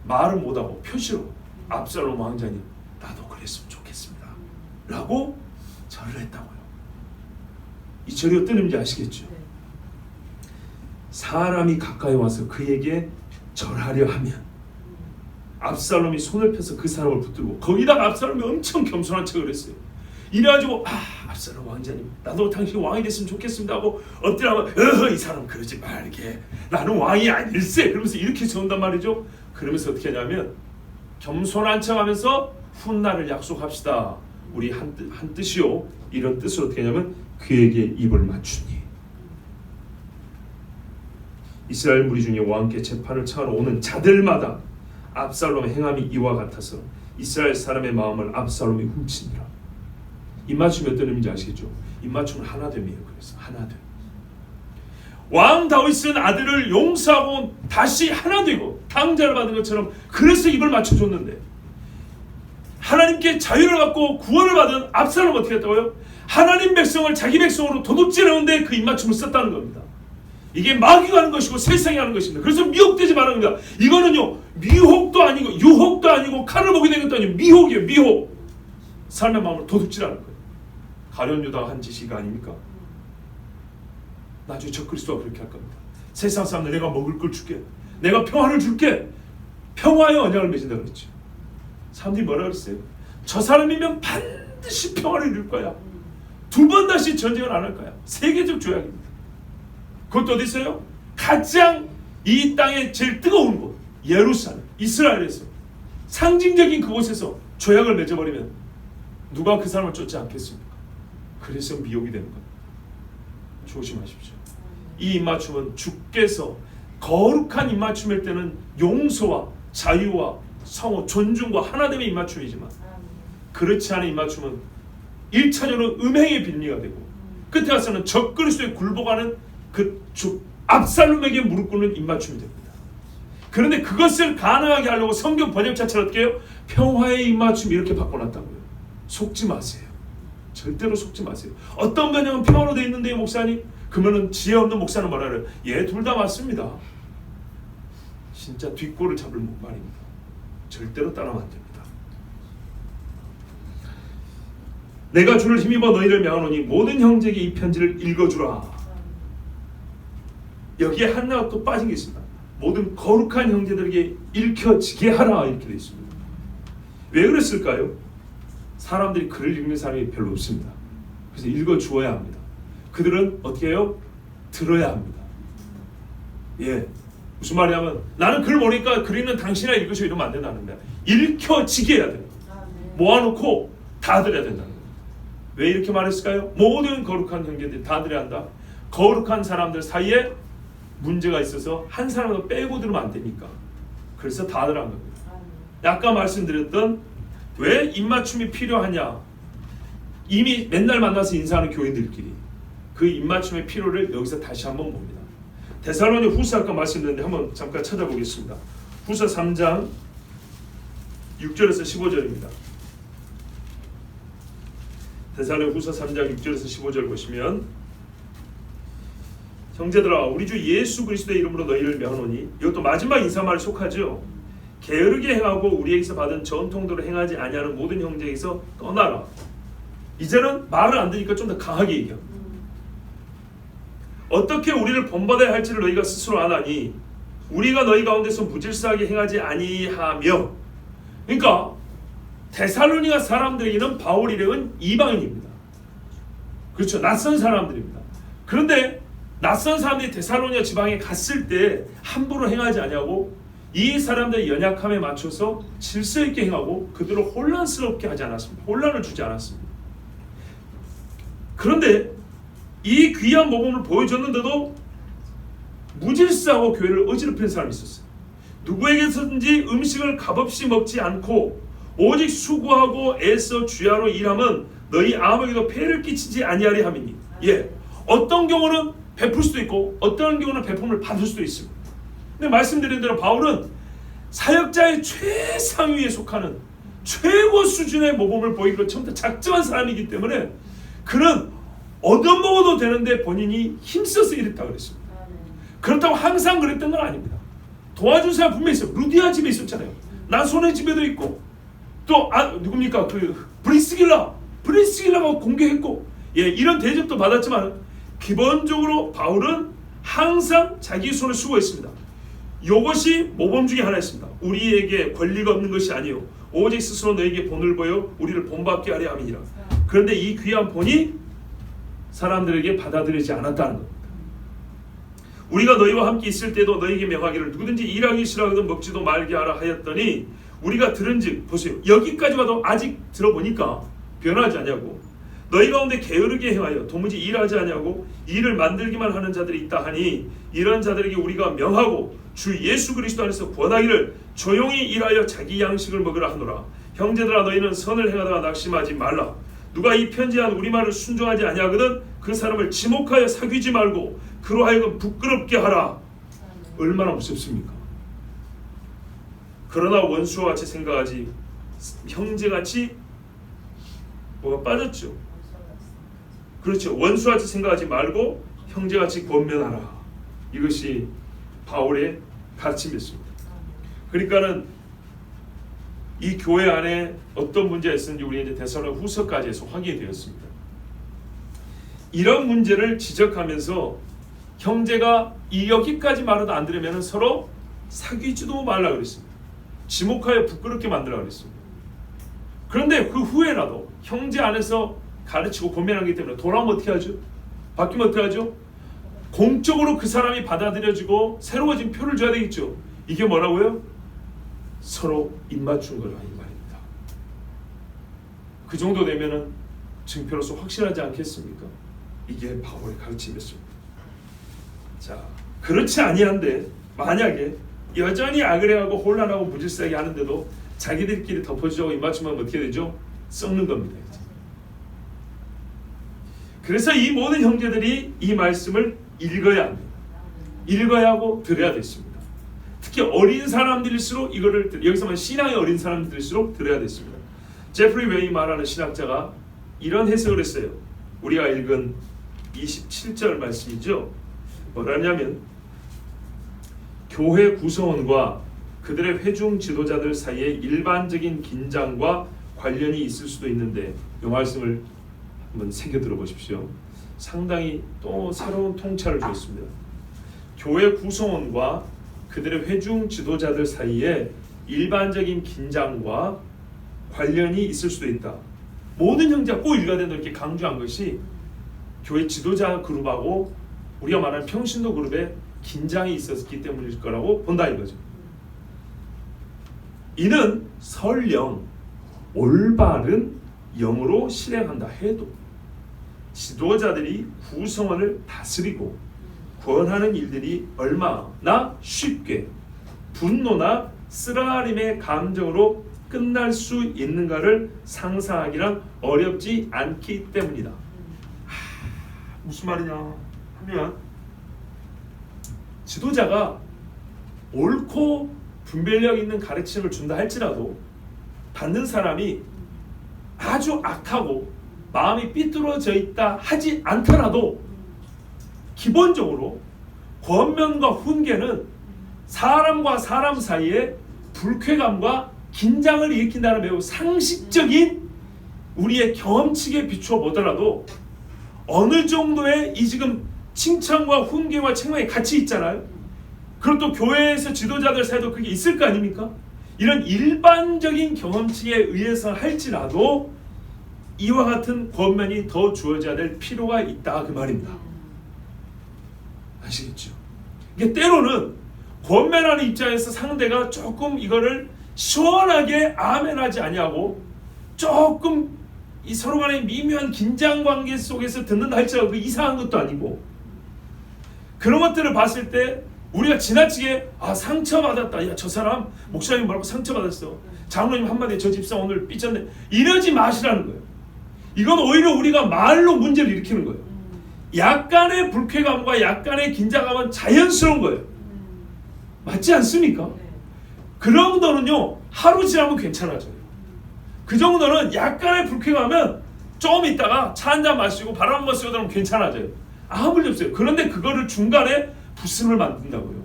말을 못하고 표시로 압살롬 왕자님 나도 그랬으면 좋겠습니다 라고 절을 했다고요. 이 절이 어떤 의미인지 아시겠죠? 사람이 가까이 와서 그에게 절하려 하면 압살롬이 손을 펴서 그 사람을 붙들고 거기다가 압살롬이 엄청 겸손한 척을 했어요. 이래가지고 압살롬 왕자님 나도 당신 왕이 됐으면 좋겠습니다 하고 엎드려면 이 사람 그러지 말게 나는 왕이 아닐세 그러면서 이렇게 적은단 말이죠. 그러면서 어떻게 하냐면 겸손한 척하면서 훗날을 약속합시다. 우리 한 뜻이요. 이런 뜻으로 어떻게 하냐면 그에게 입을 맞추니 이스라엘 무리 중에 왕께 재판을 청하러 오는 자들마다 압살롬의 행함이 이와 같아서 이스라엘 사람의 마음을 압살롬이 훔치니라. 입맞춤이 어떤 의미인지 아시겠죠? 입맞춤은 하나됨이에요. 그래서 하나됨. 왕 다윗은 아들을 용서하고 다시 하나되고 당자를 받은 것처럼 그래서 입을 맞춰줬는데 하나님께 자유를 갖고 구원을 받은 압살롬은 어떻게 했다고요? 하나님 백성을 자기 백성으로 도둑질하는데 그 입맞춤을 썼다는 겁니다. 이게 마귀가 하는 것이고 세상이 하는 것입니다. 그래서 미혹되지 말라는 겁니다. 이거는요 미혹도 아니고 유혹도 아니고 칼을 보게 된 것도 아니고 미혹이에요. 미혹. 삶의 마음을 도둑질하는 거예요. 가룟 유다가 한 짓이 아닙니까? 나중에 적그리스도가 그렇게 할 겁니다. 세상 사람들 내가 먹을 걸 줄게. 내가 평화를 줄게. 평화의 언약을 맺은다 그랬죠. 사람들이 뭐라 그랬어요? 저 사람이면 반드시 평화를 이룰 거야. 두 번 다시 전쟁을 안 할 거야. 세계적 조약입니다. 그것도 어디 있어요? 가장 이 땅의 제일 뜨거운 곳 예루살렘, 이스라엘에서 상징적인 그곳에서 조약을 맺어버리면 누가 그 사람을 쫓지 않겠습니까? 그래서 미혹이 되는 겁니다. 조심하십시오. 이 입맞춤은 주께서 거룩한 입맞춤일 때는 용서와 자유와 성호, 존중과 하나됨의 입맞춤이지만 그렇지 않은 입맞춤은 1차적으로 음행의 빌미가 되고 끝에 가서는 적그리스도에 굴복하는 그 압살롬에게 무릎 꿇는 입맞춤이 됩니다. 그런데 그것을 가능하게 하려고 성경 번역 자체를 어떻게 해요? 평화의 입맞춤 이렇게 바꿔놨다고요. 속지 마세요. 절대로 속지 마세요. 어떤 번역은 평화로 되어 있는데요 목사님? 그러면은 지혜 없는 목사는 뭐라 그래요? 예, 둘 다 맞습니다. 진짜 뒷골을 잡을 말입니다. 절대로 따라하면 안 됩니다. 내가 주를 힘입어 너희를 명하노니 모든 형제에게 이 편지를 읽어주라. 여기에 하나가 또 빠진 게 있습니다. 모든 거룩한 형제들에게 읽혀지게 하라 이렇게 되어 있습니다. 왜 그랬을까요? 사람들이 글을 읽는 사람이 별로 없습니다. 그래서 읽어주어야 합니다. 그들은 어떻게 해요? 들어야 합니다. 예, 무슨 말이냐면 나는 글 모르니까 글 읽는 당신이나 읽으셔 이러면 안 된다는 거야. 읽혀지게 해야 돼요. 모아놓고 다 들어야 된다는 거예요. 왜 이렇게 말했을까요? 모든 거룩한 형제들이 다 들어야 한다. 거룩한 사람들 사이에 문제가 있어서 한 사람도 빼고 들으면 안 되니까. 그래서 다 들어간 겁니다. 아까 말씀드렸던 왜 입맞춤이 필요하냐, 이미 맨날 만나서 인사하는 교인들끼리 그 입맞춤의 필요를 여기서 다시 한번 봅니다. 데살로니 후서 아까 말씀드렸는데 한번 잠깐 찾아보겠습니다. 후서 3장 6절에서 15절입니다. 데살로니 후서 3장 6절에서 15절 보시면, 형제들아 우리 주 예수 그리스도의 이름으로 너희를 명하노니, 이것도 마지막 인사말에 속하죠. 게으르게 행하고 우리에게서 받은 전통대로 행하지 아니하는 모든 형제에게서 떠나라. 이제는 말을 안 들으니까 좀 더 강하게 얘기합니다. 어떻게 우리를 본받아야 할지를 너희가 스스로 아나니 우리가 너희 가운데서 무질서하게 행하지 아니하며. 그러니까 데살로니가 사람들에게는 바울 일행은 이방인입니다. 그렇죠, 낯선 사람들입니다. 그런데 낯선 사람들이 데살로니가 지방에 갔을 때 함부로 행하지 아니하고 이 사람들의 연약함에 맞춰서 질서 있게 행하고 그들을 혼란스럽게 하지 않았습니다. 혼란을 주지 않았습니다. 그런데 이 귀한 모범을 보여줬는데도 무질서하고 교회를 어지럽히는 사람이 있었어요. 누구에게서든지 음식을 값없이 먹지 않고 오직 수고하고 애써 주야로 일함은 너희 아무에게도 폐를 끼치지 아니하리 함이니. 예, 어떤 경우는 베풀 수도 있고 어떤 경우는 베품을 받을 수도 있습니다. 근데 말씀드린 대로 바울은 사역자의 최상위에 속하는 최고 수준의 모범을 보이기로 처음부터 작정한 사람이기 때문에 그는 얻어먹어도 되는데 본인이 힘써서 이랬다고 그랬습니다. 그렇다고 항상 그랬던 건 아닙니다. 도와준 사람 분명히 있어요. 루디아 집에 있었잖아요. 나손의 집에도 있고 또 누굽니까? 그 브리스길라가 공개했고, 예, 이런 대접도 받았지만 기본적으로 바울은 항상 자기 손을 수고했습니다. 이것이 모범 중에 하나였습니다. 우리에게 권리가 없는 것이 아니요 오직 스스로 너에게 본을 보여 우리를 본받게 하려 함이니라. 그런데 이 귀한 본이 사람들에게 받아들이지 않았다는 겁니다. 우리가 너희와 함께 있을 때도 너희에게 명하기를 누구든지 일하기 싫어하거든 먹지도 말게 하라 하였더니 우리가 들은즉, 보세요, 여기까지 와도 아직 들어보니까 변하지 않냐고. 너희 가운데 게으르게 행하여 도무지 일하지 않냐고 일을 만들기만 하는 자들이 있다 하니 이런 자들에게 우리가 명하고 주 예수 그리스도 안에서 권하기를 조용히 일하여 자기 양식을 먹으라 하노라. 형제들아 너희는 선을 행하다가 낙심하지 말라. 누가 이 편지한 우리 말을 순종하지 아니하거든 그 사람을 지목하여 사귀지 말고 그로 하여금 부끄럽게 하라. 얼마나 무섭습니까? 그러나 원수와 같이 생각하지, 형제같이 뭐가 빠졌죠. 그렇죠. 원수와 같이 생각하지 말고 형제같이 권면하라. 이것이 바울의 가르침이었습니다. 그러니까는 이 교회 안에 어떤 문제가 있었는지 우리 이제 데살로니가 후서까지에서 확인이 되었습니다. 이런 문제를 지적하면서 형제가 여기까지 말해도 안 들으면 서로 사귀지도 말라 그랬습니다. 지목하여 부끄럽게 만들라 그랬습니다. 그런데 그 후에라도 형제 안에서 가르치고 권면하기 때문에 돌아오면 어떻게 하죠? 바뀌면 어떻게 하죠? 공적으로 그 사람이 받아들여지고 새로워진 표를 줘야 되겠죠. 이게 뭐라고요? 서로 입맞춘 거라 이 말입니다. 그 정도 되면은 증표로서 확실하지 않겠습니까? 이게 바울의 가르침이었습니다. 자, 그렇지 아니한데 만약에 여전히 악을해하고 혼란하고 무질서하게 하는데도 자기들끼리 덮어주자고 입맞추면 어떻게 되죠? 썩는 겁니다. 그래서 이 모든 형제들이 이 말씀을 읽어야 합니다. 읽어야 하고 들어야 됐습니다. 특히 어린 사람들일수록 이거를 여기서 말 신앙이 어린 사람들일수록 들어야 됐습니다. 제프리 웨이 말하는 신학자가 이런 해석을 했어요. 우리가 읽은 27절 말씀이죠. 뭐라냐면 교회 구성원과 그들의 회중 지도자들 사이에 일반적인 긴장과 관련이 있을 수도 있는데 이 말씀을 한번 새겨 들어보십시오. 상당히 또 새로운 통찰을 주었습니다. 교회 구성원과 그들의 회중 지도자들 사이에 일반적인 긴장과 관련이 있을 수도 있다. 모든 형제가 꼭 읽어야 된다 이렇게 강조한 것이 교회 지도자 그룹하고 우리가 말하는 평신도 그룹에 긴장이 있었기 때문일 거라고 본다 이거죠. 이는 설령 올바른 영으로 실행한다 해도 지도자들이 구성원을 다스리고 구원하는 일들이 얼마나 쉽게 분노나 쓰라림의 감정으로 끝날 수 있는가를 상상하기란 어렵지 않기 때문이다. 무슨 말이냐 하면 지도자가 옳고 분별력 있는 가르침을 준다 할지라도 받는 사람이 아주 악하고 마음이 삐뚤어져 있다 하지 않더라도 기본적으로 권면과 훈계는 사람과 사람 사이에 불쾌감과 긴장을 일으킨다는 매우 상식적인 우리의 경험치에 비추어 보더라도 어느 정도의 이 지금 칭찬과 훈계와 책망이 같이 있잖아요. 그리고 또 교회에서 지도자들 사이도 그게 있을 거 아닙니까? 이런 일반적인 경험치에 의해서 할지라도 이와 같은 권면이 더 주어져야 될 필요가 있다 그 말입니다. 아시겠죠? 이게 때로는 권면하는 입장에서 상대가 조금 이거를 시원하게 아멘하지 아니하고 조금 이 서로 간의 미묘한 긴장 관계 속에서 듣는다 할지라도 그 이상한 것도 아니고 그런 것들을 봤을 때 우리가 지나치게 상처받았다. 야, 저 사람 목사님 뭐라고 상처받았어. 장로님 한마디에 저 집사 오늘 삐쳤네. 이러지 마시라는 거예요. 이건 오히려 우리가 말로 문제를 일으키는 거예요. 약간의 불쾌감과 약간의 긴장감은 자연스러운 거예요. 맞지 않습니까? 그 정도는요 하루 지나면 괜찮아져요. 그 정도는 약간의 불쾌감은 좀 있다가 차 한잔 마시고 바람 한번 쐬고 들어오면 괜찮아져요. 아무 문제 없어요. 그런데 그거를 중간에 부심을 만든다고요.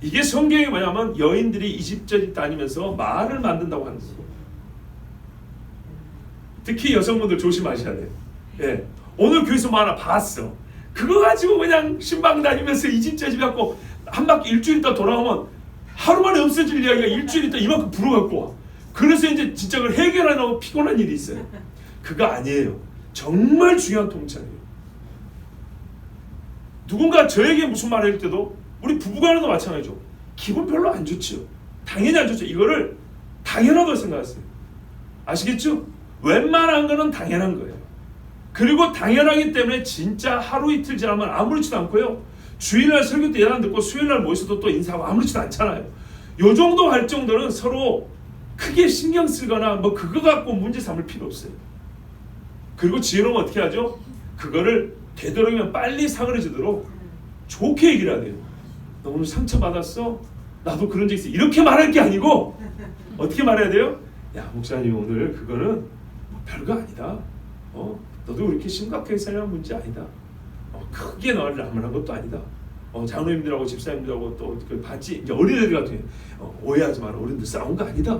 이게 성경이 뭐냐면 여인들이 이집저집 다니면서 말을 만든다고 하는 거예요. 특히 여성분들 조심하셔야 돼요. 예. 오늘 교회에서 뭐 하나 봤어. 그거 가지고 그냥 신방 다니면서 이집저집 갖고 한 바퀴 일주일 있다 돌아오면 하루 만에 없어질 이야기가 일주일 있다 이만큼 불어갖고 와. 그래서 이제 진짜 그걸 해결하려고 피곤한 일이 있어요. 그거 아니에요. 정말 중요한 통찰이에요. 누군가 저에게 무슨 말을 할 때도 우리 부부간에도 마찬가지죠. 기분 별로 안 좋죠. 당연히 안 좋죠. 이거를 당연하다고 생각하세요. 아시겠죠? 웬만한 거는 당연한 거예요. 그리고 당연하기 때문에 진짜 하루 이틀 지나면 아무렇지도 않고요. 주일날 설교 때 예단 듣고 수요일날 모여서도 또 인사하고 아무렇지도 않잖아요. 요 정도 할 정도는 서로 크게 신경 쓰거나 뭐 그거 갖고 문제 삼을 필요 없어요. 그리고 지혜로우면 어떻게 하죠? 그거를 되도록이면 빨리 사그러지도록 좋게 얘기를 해야 돼요. 너 오늘 상처받았어? 나도 그런 적 있어. 이렇게 말할 게 아니고 어떻게 말해야 돼요? 야 목사님 오늘 그거는 뭐 별거 아니다. 너도 그렇게 심각하게 살려는 문제 아니다. 크게 너를 나무란 것도 아니다. 장로님들하고 집사님들하고 또 그 같이 이제 어린애들 같은 오해하지 마라. 어른들 싸운 거 아니다.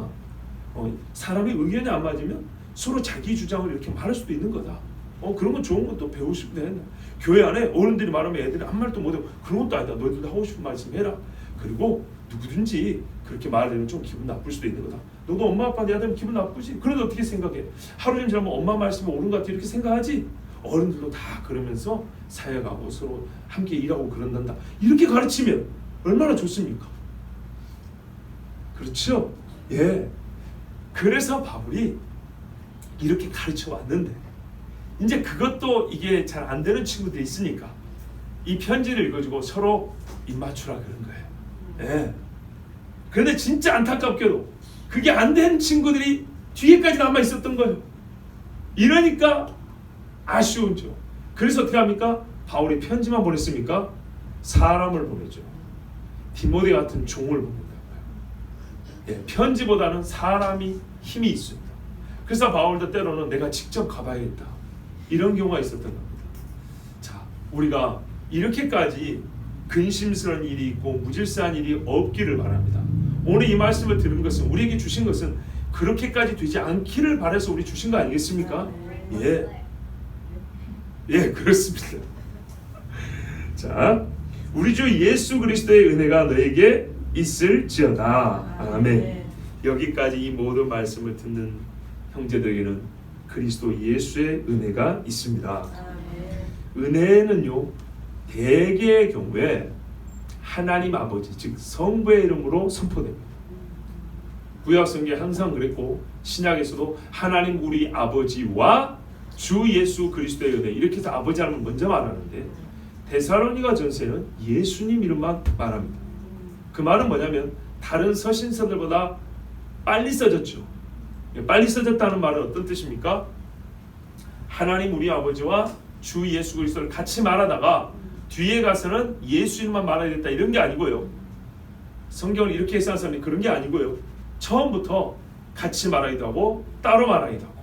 사람의 의견이 안 맞으면 서로 자기 주장을 이렇게 말할 수도 있는 거다. 그런 건 좋은 것도 배우고 싶네. 교회 안에 어른들이 말하면 애들이 한 말도 못하고 그런 것도 아니다. 너희들도 하고 싶은 말씀 해라. 그리고 누구든지 그렇게 말하면 좀 기분 나쁠 수도 있는 거다. 너도 엄마 아빠 내 아들면 기분 나쁘지? 그래도 어떻게 생각해? 하루 종일 지나면 엄마 말씀이 옳은 것 같아 이렇게 생각하지? 어른들도 다 그러면서 사역하고 서로 함께 일하고 그런단다. 이렇게 가르치면 얼마나 좋습니까? 그렇죠? 예. 그래서 바울이 이렇게 가르쳐 왔는데 이제 그것도 이게 잘 안 되는 친구들이 있으니까 이 편지를 읽어주고 서로 입맞추라 그런 거예요. 예. 그런데 진짜 안타깝게도 그게 안 된 친구들이 뒤에까지 남아 있었던 거예요. 이러니까 아쉬운죠. 그래서 어떻게 합니까? 바울이 편지만 보냈습니까? 사람을 보내죠. 디모데 같은 종을 보낸다고요. 예, 편지보다는 사람이 힘이 있습니다. 그래서 바울도 때로는 내가 직접 가봐야겠다 이런 경우가 있었던 겁니다. 자, 우리가 이렇게까지 근심스러운 일이 있고 무질서한 일이 없기를 바랍니다. 오늘 이 말씀을 들은 것은 우리에게 주신 것은 그렇게까지 되지 않기를 바라서 우리 주신 거 아니겠습니까? 예, 그렇습니다. 자, 우리 주 예수 그리스도의 은혜가 너에게 있을지어다. 아멘. 여기까지 이 모든 말씀을 듣는 형제들에게는 그리스도 예수의 은혜가 있습니다. 은혜는요, 대개의 경우에 하나님 아버지 즉 성부의 이름으로 선포됩니다. 구약 성경에 항상 그랬고 신약에서도 하나님 우리 아버지와 주 예수 그리스도의 은혜 이렇게 해서 아버지 하나님을 먼저 말하는데 데살로니가 전서에는 예수님 이름만 말합니다. 그 말은 뭐냐면 다른 서신서들보다 빨리 써졌죠. 빨리 써졌다는 말은 어떤 뜻입니까? 하나님 우리 아버지와 주 예수 그리스도를 같이 말하다가 뒤에 가서는 예수 이름만 말하겠다 이런 게 아니고요. 성경을 이렇게 해석한 사람이 그런 게 아니고요. 처음부터 같이 말하기도 하고 따로 말하기도 하고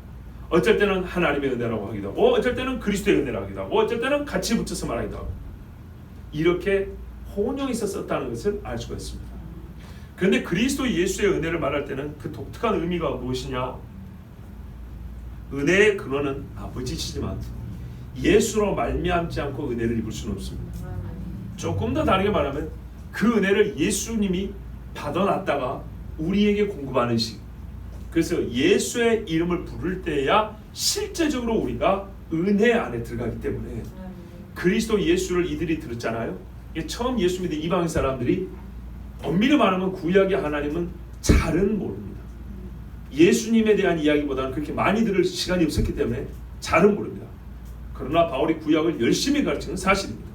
어쩔 때는 하나님의 은혜라고 하기도 하고 어쩔 때는 그리스도의 은혜라고 하기도 하고 어쩔 때는 같이 붙여서 말하기도 하고 이렇게 혼용이 있었다는 것을 알 수가 있습니다. 그런데 그리스도 예수의 은혜를 말할 때는 그 독특한 의미가 무엇이냐? 은혜의 근원은 아버지시지만 예수로 말미암지 않고 은혜를 입을 수는 없습니다. 조금 더 다르게 말하면 그 은혜를 예수님이 받아놨다가 우리에게 공급하는 식. 그래서 예수의 이름을 부를 때야 실제적으로 우리가 은혜 안에 들어가기 때문에 그리스도 예수를 이들이 들었잖아요. 처음 예수 믿은 이방 사람들이 엄밀히 말하면 구약의 하나님은 잘은 모릅니다. 예수님에 대한 이야기보다는 그렇게 많이 들을 시간이 없었기 때문에 잘은 모릅니다. 그러나 바울이 구약을 열심히 가르치는 사실입니다.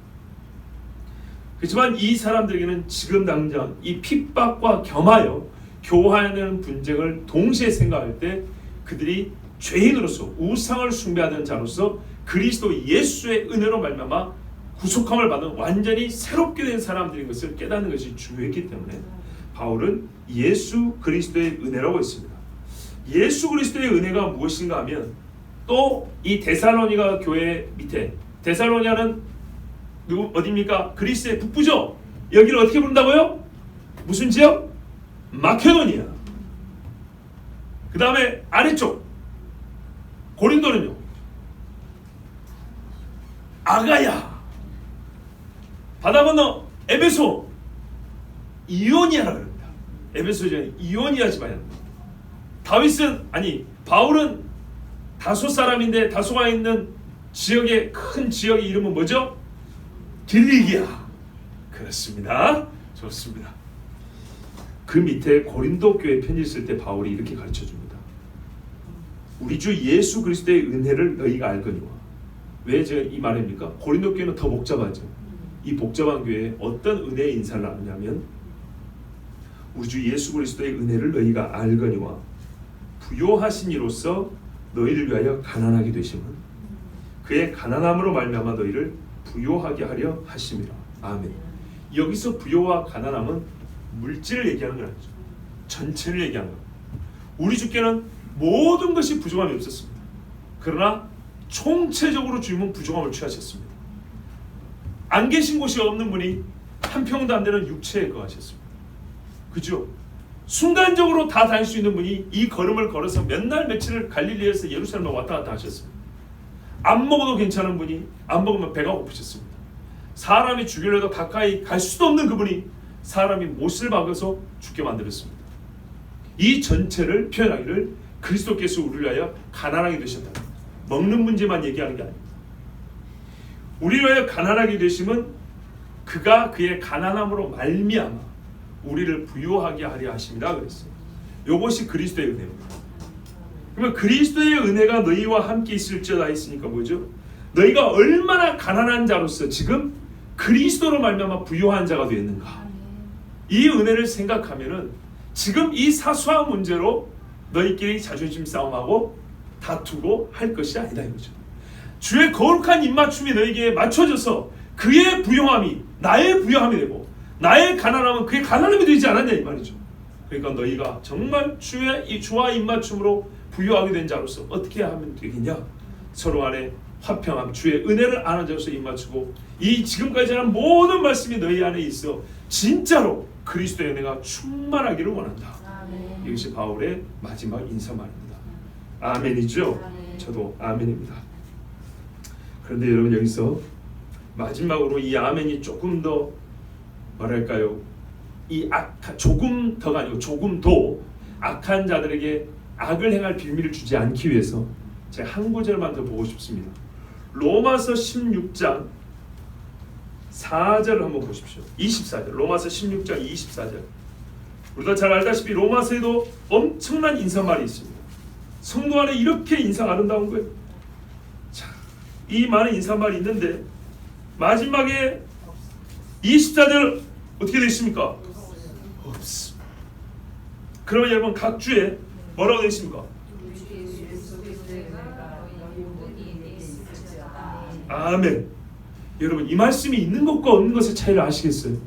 그렇지만 이 사람들에게는 지금 당장 이 핍박과 겸하여 교화하는 분쟁을 동시에 생각할 때 그들이 죄인으로서 우상을 숭배하던 자로서 그리스도 예수의 은혜로 말미암아 구속함을 받은 완전히 새롭게 된 사람들인 것을 깨닫는 것이 중요했기 때문에 바울은 예수 그리스도의 은혜라고 했습니다. 예수 그리스도의 은혜가 무엇인가 하면 또 이 데살로니가 교회 밑에 데살로니아는 어디입니까? 그리스의 북부죠. 여기를 어떻게 부른다고요? 무슨 지역? 마케도니아. 그 다음에 아래쪽 고린도는요 아가야. 바다 건너 에베소 이오니아라고 합니다. 에베소는 이오니아 집안입니다. 바울은 다소 사람인데 다소가 있는 지역의 큰 지역의 이름은 뭐죠? 길리기아. 그렇습니다. 좋습니다. 그 밑에 고린도 교회 편지 쓸 때 바울이 이렇게 가르쳐 줍니다. 우리 주 예수 그리스도의 은혜를 너희가 알거니와. 왜 제가 이 말입니까? 고린도 교회는 더 복잡하죠. 이 복잡한 교회에 어떤 은혜의 인사를 나누냐면 우리 주 예수 그리스도의 은혜를 너희가 알거니와 부요하신 이로써 너희를 위하여 가난하게 되심은 그의 가난함으로 말미암아 너희를 부요하게 하려 하심이라. 아멘. 여기서 부요와 가난함은 물질을 얘기하는 건 아니죠. 전체를 얘기하는 겁니다. 우리 주께는 모든 것이 부족함이 없었습니다. 그러나 총체적으로 주님은 부족함을 취하셨습니다. 안 계신 곳이 없는 분이 한 평도 안 되는 육체에 거하셨습니다. 그죠? 순간적으로 다 다닐 수 있는 분이 이 걸음을 걸어서 몇 날 며칠을 갈릴리에서 예루살렘에 왔다 갔다 하셨습니다. 안 먹어도 괜찮은 분이 안 먹으면 배가 고프셨습니다. 사람이 죽이려 해도 가까이 갈 수도 없는 그분이 사람이 못을 박아서 죽게 만들었습니다. 이 전체를 표현하기를 그리스도께서 우리를 위하여 가난하게 되셨다. 먹는 문제만 얘기하는 게 아닙니다. 우리를 위하여 가난하게 되심은 그가 그의 가난함으로 말미암아 우리를 부유하게 하려 하심이라 그랬어요. 이것이 그리스도의 은혜입니다. 그러면 그리스도의 은혜가 너희와 함께 있을지어다 했으니까 뭐죠? 너희가 얼마나 가난한 자로서 지금 그리스도로 말미암아 부유한 자가 되었는가. 이 은혜를 생각하면은 지금 이 사소한 문제로 너희끼리 자존심 싸움하고 다투고 할 것이 아니다 이거죠. 주의 거룩한 입맞춤이 너에게 맞춰져서 그의 부요함이 나의 부요함이 되고 나의 가난함은 그의 가난함이 되지 않았냐 이 말이죠. 그러니까 너희가 정말 주와 입맞춤으로 부요하게 된 자로서 어떻게 하면 되겠냐? 서로 안에 화평함, 주의 은혜를 아는 자로서 입맞추고 이 지금까지 한 모든 말씀이 너희 안에 있어 진짜로 그리스도의 은혜가 충만하기를 원한다. 아멘. 이것이 바울의 마지막 인사말입니다. 아멘이죠? 아멘. 저도 아멘입니다. 그런데 여러분 여기서 마지막으로 이 아멘이 조금 더 뭐랄까요? 이 조금 더가 아니고 조금 더 악한 자들에게 악을 행할 빌미를 주지 않기 위해서 제가 한 구절만 더 보고 싶습니다. 로마서 16장 4절을 한번 보십시오. 24절. 로마서 16장 24절. 우리가 잘 알다시피 로마서에도 엄청난 인사말이 있습니다. 성도 안에 이렇게 인사가 아름다운 거예요. 자, 이 많은 인사말이 있는데 마지막에 24절 어떻게 되어 있습니까? 없습니다. 그러면 여러분 각 주에 뭐라고 되어 있습니까? 아멘. 여러분 이 말씀이 있는 것과 없는 것의 차이를 아시겠어요?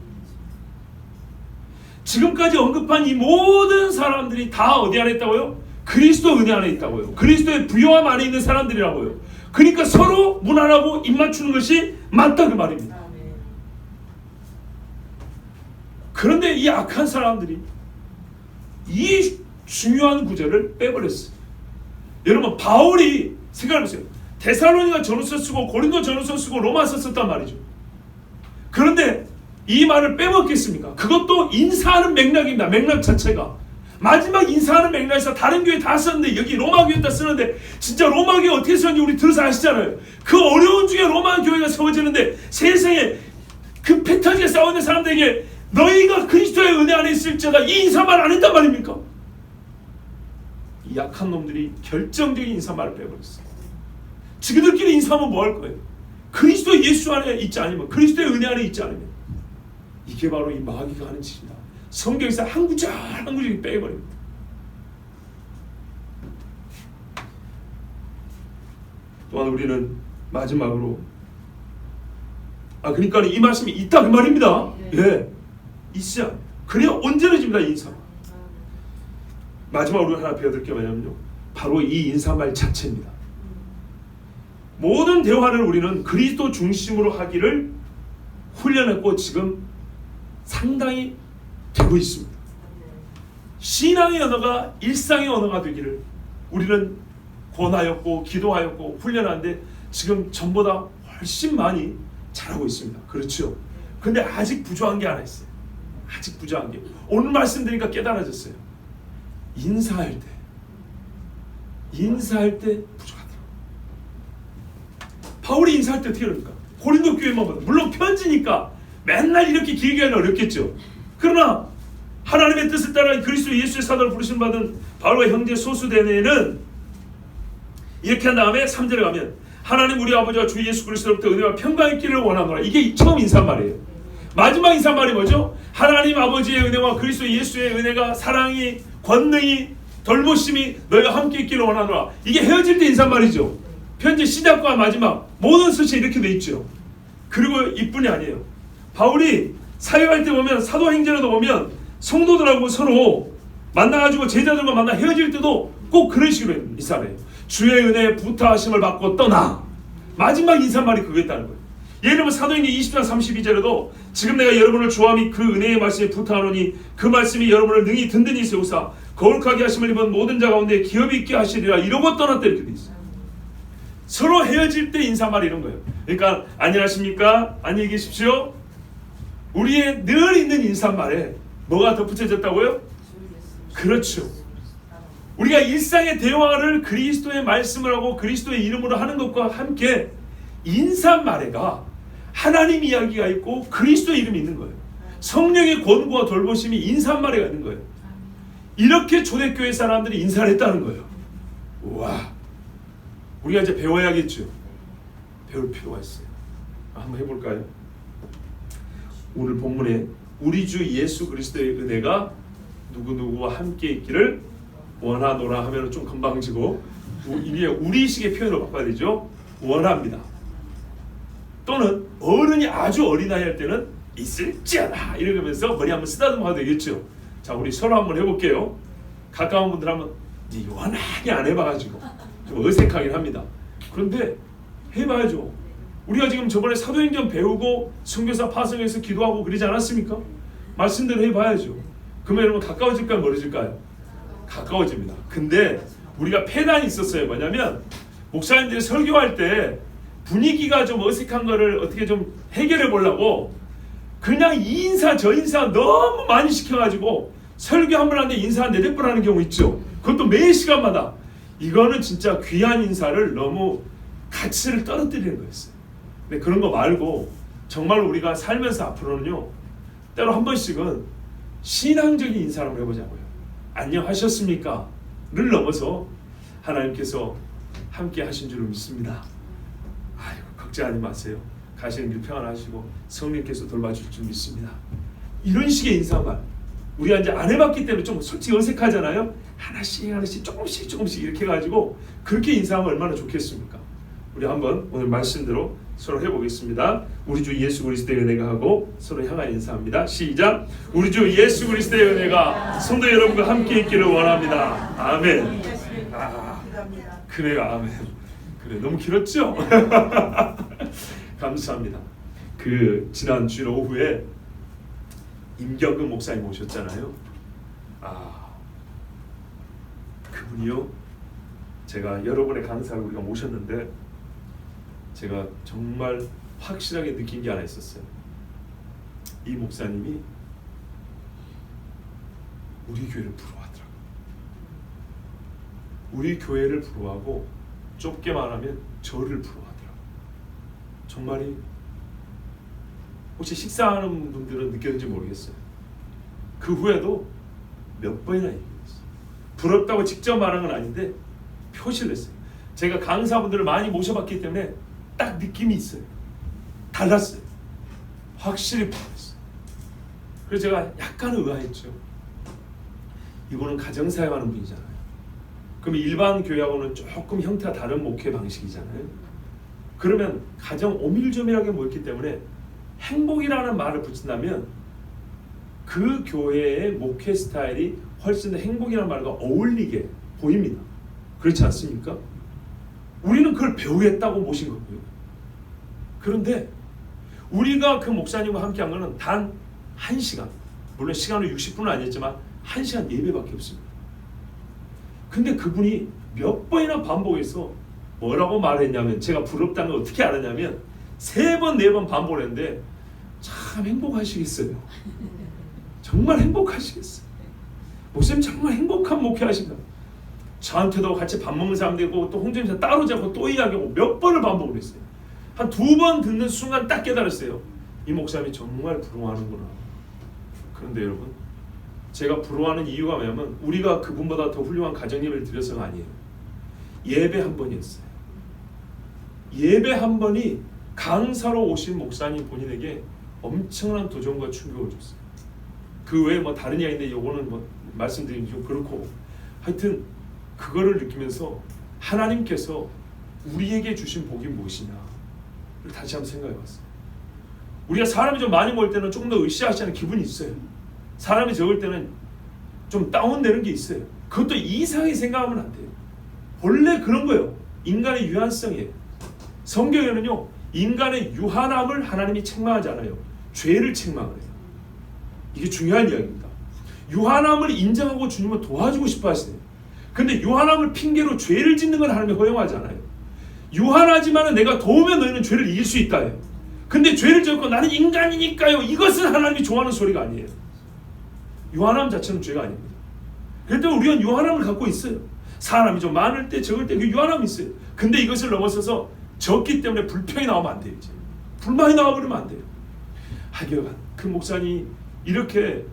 지금까지 언급한 이 모든 사람들이 다 어디 안에 있다고요? 그리스도 은혜 안에 있다고요. 그리스도의 부요함 안에 있는 사람들이라고요. 그러니까 서로 무난하고 입맞추는 것이 맞다 그 말입니다. 그런데 이 악한 사람들이 이 중요한 구절을 빼버렸어요. 여러분 바울이 생각해보세요. 데살로니가 전후서 쓰고 고린도 전후서 쓰고 로마서 썼단 말이죠. 그런데 이 말을 빼먹겠습니까? 그것도 인사하는 맥락입니다. 맥락 자체가 마지막 인사하는 맥락에서 다른 교회 다 썼는데 여기 로마 교회다 쓰는데 진짜 로마 교회 어떻게 썼는지 우리 들어서 아시잖아요. 그 어려운 중에 로마 교회가 세워지는데 세상에 그 패턴지게 싸우는 사람들에게 너희가 그리스도의 은혜 안에 있을지어다 이 인사말 안 했단 말입니까? 이 약한 놈들이 결정적인 인사말을 빼버렸어요. 지그들끼리 인사하면 뭐 할 거예요? 그리스도 예수 안에 있지 않으면 그리스도의 은혜 안에 있지 않으면 이게 바로 이 마귀가 하는 짓입니다. 성경에서 한 구절 한 구절 빼버립니다. 또한 우리는 마지막으로 그러니까 이 말씀이 있다 그 말입니다. 예, 있어야 그래야 온전해집니다. 이 인사. 마지막으로 하나 배워들 게 뭐냐면요, 바로 이 인사말 자체입니다. 모든 대화를 우리는 그리스도 중심으로 하기를 훈련했고 지금 상당히 되고 있습니다. 신앙의 언어가 일상의 언어가 되기를 우리는 권하였고 기도하였고 훈련하는데 지금 전보다 훨씬 많이 잘하고 있습니다. 그렇죠? 근데 아직 부족한 게 하나 있어요. 아직 부족한 게 오늘 말씀드리니까 깨달아졌어요. 인사할 때 부족하더라고요. 바울이 인사할 때 어떻게 그럽니까? 고린도 교회만 봐도 물론 편지니까 맨날 이렇게 길게 하기는 어렵겠죠. 그러나 하나님의 뜻을 따라 그리스도 예수의 사도를 부르심 받은 바울과 형제 소수대네는 이렇게 한 다음에 3절에 가면 하나님 우리 아버지와 주 예수 그리스도로부터 은혜와 평강이 있기를 원하노라. 이게 처음 인사말이에요. 마지막 인사말이 뭐죠? 하나님 아버지의 은혜와 그리스도 예수의 은혜가 사랑이 권능이 돌보심이 너희와 함께 있기를 원하노라. 이게 헤어질 때 인사말이죠. 편지 시작과 마지막 모든 서시에 이렇게 돼 있죠. 그리고 이뿐이 아니에요. 바울이 사역할 때 보면 사도행전에도 보면 성도들하고 서로 만나가지고 제자들과 만나 헤어질 때도 꼭 그런 식으로 인사를 해요. 주의 은혜에 부탁하심을 받고 떠나. 마지막 인사말이 그거였다는 거예요. 예를 들면 사도행전 20장 32절에도 지금 내가 여러분을 주함이 그 은혜의 말씀에 부탁하노니 그 말씀이 여러분을 능히 든든히 세우사 거룩하게 하심을 입은 모든 자 가운데 기업이 있게 하시리라 이러고 떠났다 이렇게 돼 있어요. 서로 헤어질 때 인사말 이런 거예요. 그러니까 안녕하십니까? 안녕히 계십시오. 우리의 늘 있는 인사말에 뭐가 덧붙여졌다고요? 그렇죠. 우리가 일상의 대화를 그리스도의 말씀을 하고 그리스도의 이름으로 하는 것과 함께 인사말에가 하나님 이야기가 있고 그리스도의 이름이 있는 거예요. 성령의 권고와 돌보심이 인사말에가 있는 거예요. 이렇게 초대교회 사람들이 인사를 했다는 거예요. 우와, 우리가 이제 배워야겠죠. 배울 필요가 있어요. 한번 해볼까요? 오늘 본문에 우리 주 예수 그리스도의 은혜가 누구누구와 함께 있기를 원하노라 하면 좀 건방지고, 이게 우리식의 표현으로 바꿔야 되죠. 원합니다. 또는 어른이 아주 어린아이 할 때는 있을지어다 이러면서 머리 한번 쓰다듬어도 되겠죠. 자, 우리 서로 한번 해볼게요. 가까운 분들 한번 워낙에 안 해봐가지고 좀 어색하긴 합니다. 그런데 해봐야죠. 우리가 지금 저번에 사도행전 배우고 선교사 파송해서 기도하고 그러지 않았습니까? 말씀대로 해봐야죠. 그러면 여러분 가까워질까요? 멀어질까요? 가까워집니다. 근데 우리가 폐단이 있었어요. 뭐냐면 목사님들이 설교할 때 분위기가 좀 어색한 거를 어떻게 좀 해결해 보려고 그냥 이 인사 저 인사 너무 많이 시켜가지고 설교 한 번 하는데 인사 한 4-5번 하는 경우 있죠. 그것도 매 시간마다. 이거는 진짜 귀한 인사를 너무 가치를 떨어뜨리는 거였어요. 근데 그런 거 말고 정말 우리가 살면서 앞으로는요, 때로 한 번씩은 신앙적인 인사를 한번 해보자고요. 안녕하셨습니까? 를 넘어서 하나님께서 함께 하신 줄 믿습니다. 아이고, 걱정하지 마세요. 가시는 길 평안하시고 성령께서 돌봐줄 줄 믿습니다. 이런 식의 인사말 우리가 이제 안 해봤기 때문에 좀 솔직히 어색하잖아요. 하나씩 조금씩 이렇게 해가지고 그렇게 인사하면 얼마나 좋겠습니까? 우리 한번 오늘 말씀대로 서로 해보겠습니다. 우리 주 예수 그리스도의 은혜가 하고 서로 향하여 인사합니다. 시작. 우리 주 예수 그리스도의 은혜가 성도 여러분과 함께 있기를 원합니다. 아멘. 그래요. 아멘. 그래, 너무 길었죠? 감사합니다. 지난 주일 오후에 임경근 목사님 오셨잖아요. 그분이요, 제가 여러 번의 강사를 우리가 모셨는데 제가 정말 확실하게 느낀 게 하나 있었어요. 이 목사님이 우리 교회를 부러워하더라고요. 우리 교회를 부러워하고 좁게 말하면 저를 부러워하더라고요. 정말이 혹시 식사하는 분들은 느꼈는지 모르겠어요. 그 후에도 몇 번이나 얘기했어요. 부럽다고 직접 말한 건 아닌데 표시를 했어요. 제가 강사분들을 많이 모셔봤기 때문에 딱 느낌이 있어요. 달랐어요. 확실히 부러웠어요. 그래서 제가 약간 의아했죠. 이분은 가정사역하는 분이잖아요. 그럼 일반 교회하고는 조금 형태가 다른 목회 방식이잖아요. 그러면 가정 오밀조밀하게 모였기 때문에 행복이라는 말을 붙인다면 그 교회의 목회 스타일이 훨씬 더 행복이라는 말과 어울리게 보입니다. 그렇지 않습니까? 우리는 그걸 배우겠다고 모신 거고요. 그런데 우리가 그 목사님과 함께 한 거는 단 1시간, 물론 시간은 60분은 아니었지만 1시간 예배밖에 없습니다. 근데 그분이 몇 번이나 반복해서 뭐라고 말했냐면, 제가 부럽다는 걸 어떻게 알았냐면 3번, 4번 반복을 했는데 참 행복하시겠어요. 정말 행복하시겠어요. 목사님 정말 행복한 목회하신다. 저한테도 같이 밥 먹는 사람 되고 또 홍준님 따로 자고 또 이야기하고 몇 번을 반복을 했어요. 한 2번 듣는 순간 딱 깨달았어요. 이 목사님이 정말 부러워하는구나. 그런데 여러분, 제가 부러워하는 이유가 뭐냐면 우리가 그분보다 더 훌륭한 가정 예배를 드려서가 아니에요. 예배 한 번이었어요. 예배 한 번이 강사로 오신 목사님 본인에게 엄청난 도전과 충격을 줬어요. 그 외에 뭐 다른 이야기인데 이거는 뭐 말씀드리기 좀 그렇고, 하여튼 그거를 느끼면서 하나님께서 우리에게 주신 복이 무엇이냐를 다시 한번 생각해봤어요. 우리가 사람이 좀 많이 모일 때는 조금 더 으쌰으쌰하는 기분이 있어요. 사람이 적을 때는 좀 다운되는 게 있어요. 그것도 이상하게 생각하면 안 돼요. 원래 그런 거예요. 인간의 유한성이에요. 성경에는요, 인간의 유한함을 하나님이 책망하지 않아요. 죄를 책망을 해요. 이게 중요한 이야기입니다. 유한함을 인정하고 주님은 도와주고 싶어 하시네요. 근데 유한함을 핑계로 죄를 짓는 건 하나님이 허용하지 않아요. 유한하지만 내가 도우면 너희는 죄를 이길 수 있다. 근데 죄를 지었고 나는 인간이니까요. 이것은 하나님이 좋아하는 소리가 아니에요. 유한함 자체는 죄가 아닙니다. 그럴 때 우리는 유한함을 갖고 있어요. 사람이 좀 많을 때 적을 때 그 유한함이 있어요. 근데 이것을 넘어서서 적기 때문에 불평이 나오면 안 돼요. 이제. 불만이 나와버리면 안 돼요. 하여간 그 목사님이 이렇게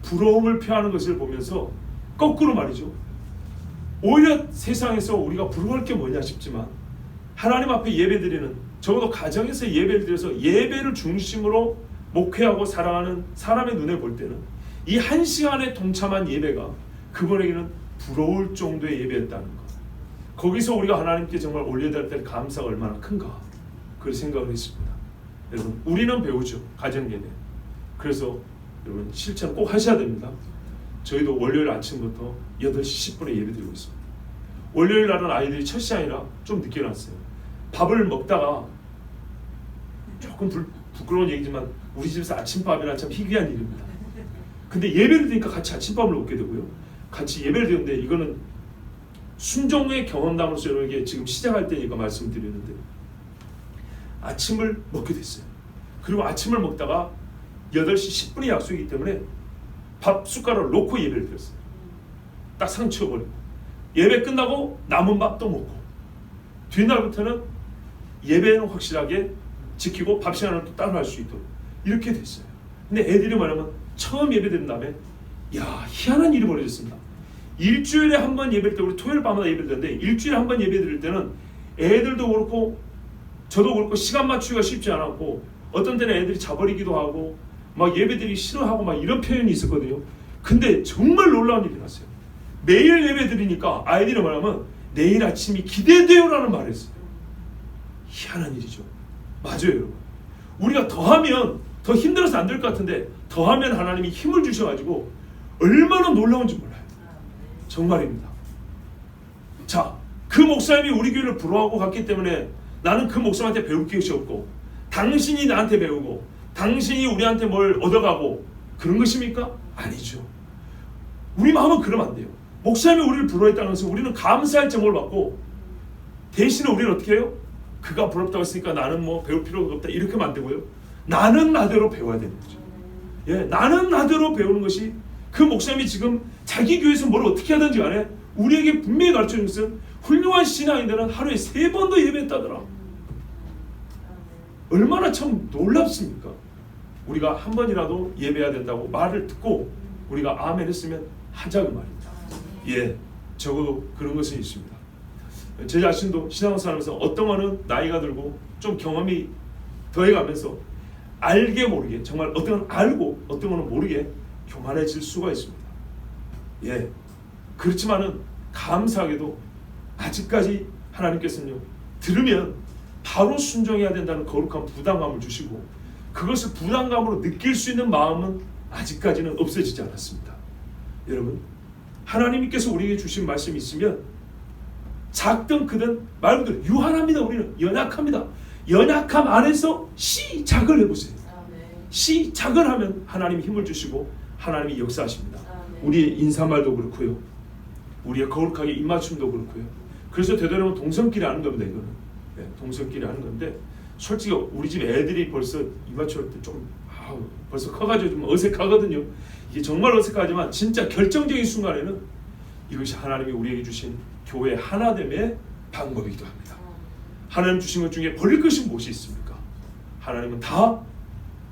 부러움을 표하는 것을 보면서 거꾸로 말이죠. 오히려 세상에서 우리가 부러워할 게 뭐냐 싶지만 하나님 앞에 예배드리는, 적어도 가정에서 예배를 드려서 예배를 중심으로 목회하고 사랑하는 사람의 눈에 볼 때는 이 한 시간에 동참한 예배가 그분에게는 부러울 정도의 예배였다는 것. 거기서 우리가 하나님께 정말 올려드릴 때 감사가 얼마나 큰가, 그런 생각을 했습니다. 여러분, 우리는 배우죠. 가정예배. 그래서 여러분 실천 꼭 하셔야 됩니다. 저희도 월요일 아침부터 8시 10분에 예배드리고 있습니다. 월요일 날은 아이들이 첫 시간이라 좀 늦게 났어요. 밥을 먹다가, 조금 부끄러운 얘기지만 우리 집에서 아침밥이란 참 희귀한 일입니다. 근데 예배를 드리니까 같이 아침밥을 먹게 되고요. 같이 예배를 드렸는데, 이거는 순종의 경험담으로서 여러분에게 지금 시작할 때니까 말씀드리는데, 아침을 먹게 됐어요. 그리고 아침을 먹다가 8시 10분에 약속이기 때문에 밥 숟가락을 놓고 예배를 드렸어요. 딱 상치워버리고 예배 끝나고 남은 밥도 먹고, 뒷날부터는 예배는 확실하게 지키고 밥 시간을 또 따로 할 수 있도록 이렇게 됐어요. 근데 애들이 뭐냐면 처음 예배 드린 다음에 희한한 일이 벌어졌습니다. 일주일에 한 번 예배 때, 우리 토요일 밤마다 예배 드렸는데 일주일에 한 번 예배 드릴 때는 애들도 그렇고 저도 그렇고 시간 맞추기가 쉽지 않았고, 어떤 때는 애들이 자버리기도 하고 막 예배드리기 싫어하고 막 이런 표현이 있었거든요. 근데 정말 놀라운 일이 났어요. 매일 예배 드리니까 아이들이 뭐냐면 내일 아침이 기대돼요라는 말을 했어요. 희한한 일이죠. 맞아요, 여러분. 우리가 더하면 더 힘들어서 안 될 것 같은데 더하면 하나님이 힘을 주셔가지고 얼마나 놀라운지 몰라요. 정말입니다. 자, 그 목사님이 우리 교회를 부러워하고 갔기 때문에 나는 그 목사님한테 배울 것이 없고, 당신이 나한테 배우고 당신이 우리한테 뭘 얻어가고 그런 것입니까? 아니죠. 우리 마음은 그러면 안 돼요. 목사님이 우리를 부러워했다는 것은 우리는 감사할 제목을 받고, 대신에 우리는 어떻게 해요? 그가 부럽다고 했으니까 나는 뭐 배울 필요가 없다 이렇게 만들고요. 나는 나대로 배워야 되는 거죠. 예, 나는 나대로 배우는 것이, 그 목사님이 지금 자기 교회에서 뭘 어떻게 하든지 간에 우리에게 분명히 가르쳐준 것은 훌륭한 신앙인들은 하루에 3번도 예배했다더라. 얼마나 참 놀랍습니까? 우리가 한 번이라도 예배해야 된다고 말을 듣고 우리가 아멘 했으면 하자고 말입니다. 예, 적어도 그런 것은 있습니다. 제 자신도 신앙생활 하면서 어떤 거는 나이가 들고 좀 경험이 더해가면서 알게 모르게, 정말 어떤 건 알고 어떤 거는 모르게 교만해질 수가 있습니다. 예, 그렇지만은 감사하게도 아직까지 하나님께서는요, 들으면 바로 순종해야 된다는 거룩한 부담감을 주시고, 그것을 부담감으로 느낄 수 있는 마음은 아직까지는 없어지지 않았습니다. 여러분, 하나님께서 우리에게 주신 말씀이 있으면 작든 크든 말 그대로 유한합니다. 우리는 연약합니다. 연약함 안에서 시작을 해보세요. 시작을 하면 하나님이 힘을 주시고 하나님이 역사하십니다. 우리의 인사말도 그렇고요, 우리의 거룩하게 입맞춤도 그렇고요. 그래서 되도록이면 동성끼리 하는 겁니다. 이거는 동성끼리 하는 건데, 솔직히 우리 집 애들이 벌써 입맞춤할 때 좀 벌써 커가지고 좀 어색하거든요. 이게 정말 어색하지만 진짜 결정적인 순간에는 이것이 하나님이 우리에게 주신 교회 하나됨의 방법이기도 합니다. 하나님 주신 것 중에 버릴 것이 무엇이 있습니까? 하나님은 다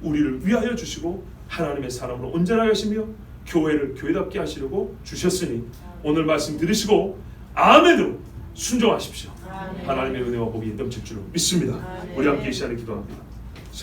우리를 위하여 주시고 하나님의 사람으로 온전하게 하시며 교회를 교회답게 하시려고 주셨으니 오늘 말씀 들으시고 아멘으로 순종하십시오. 하나님의 은혜와 복이 넘칠 줄로 믿습니다. 우리 함께 이 시간에 기도합니다.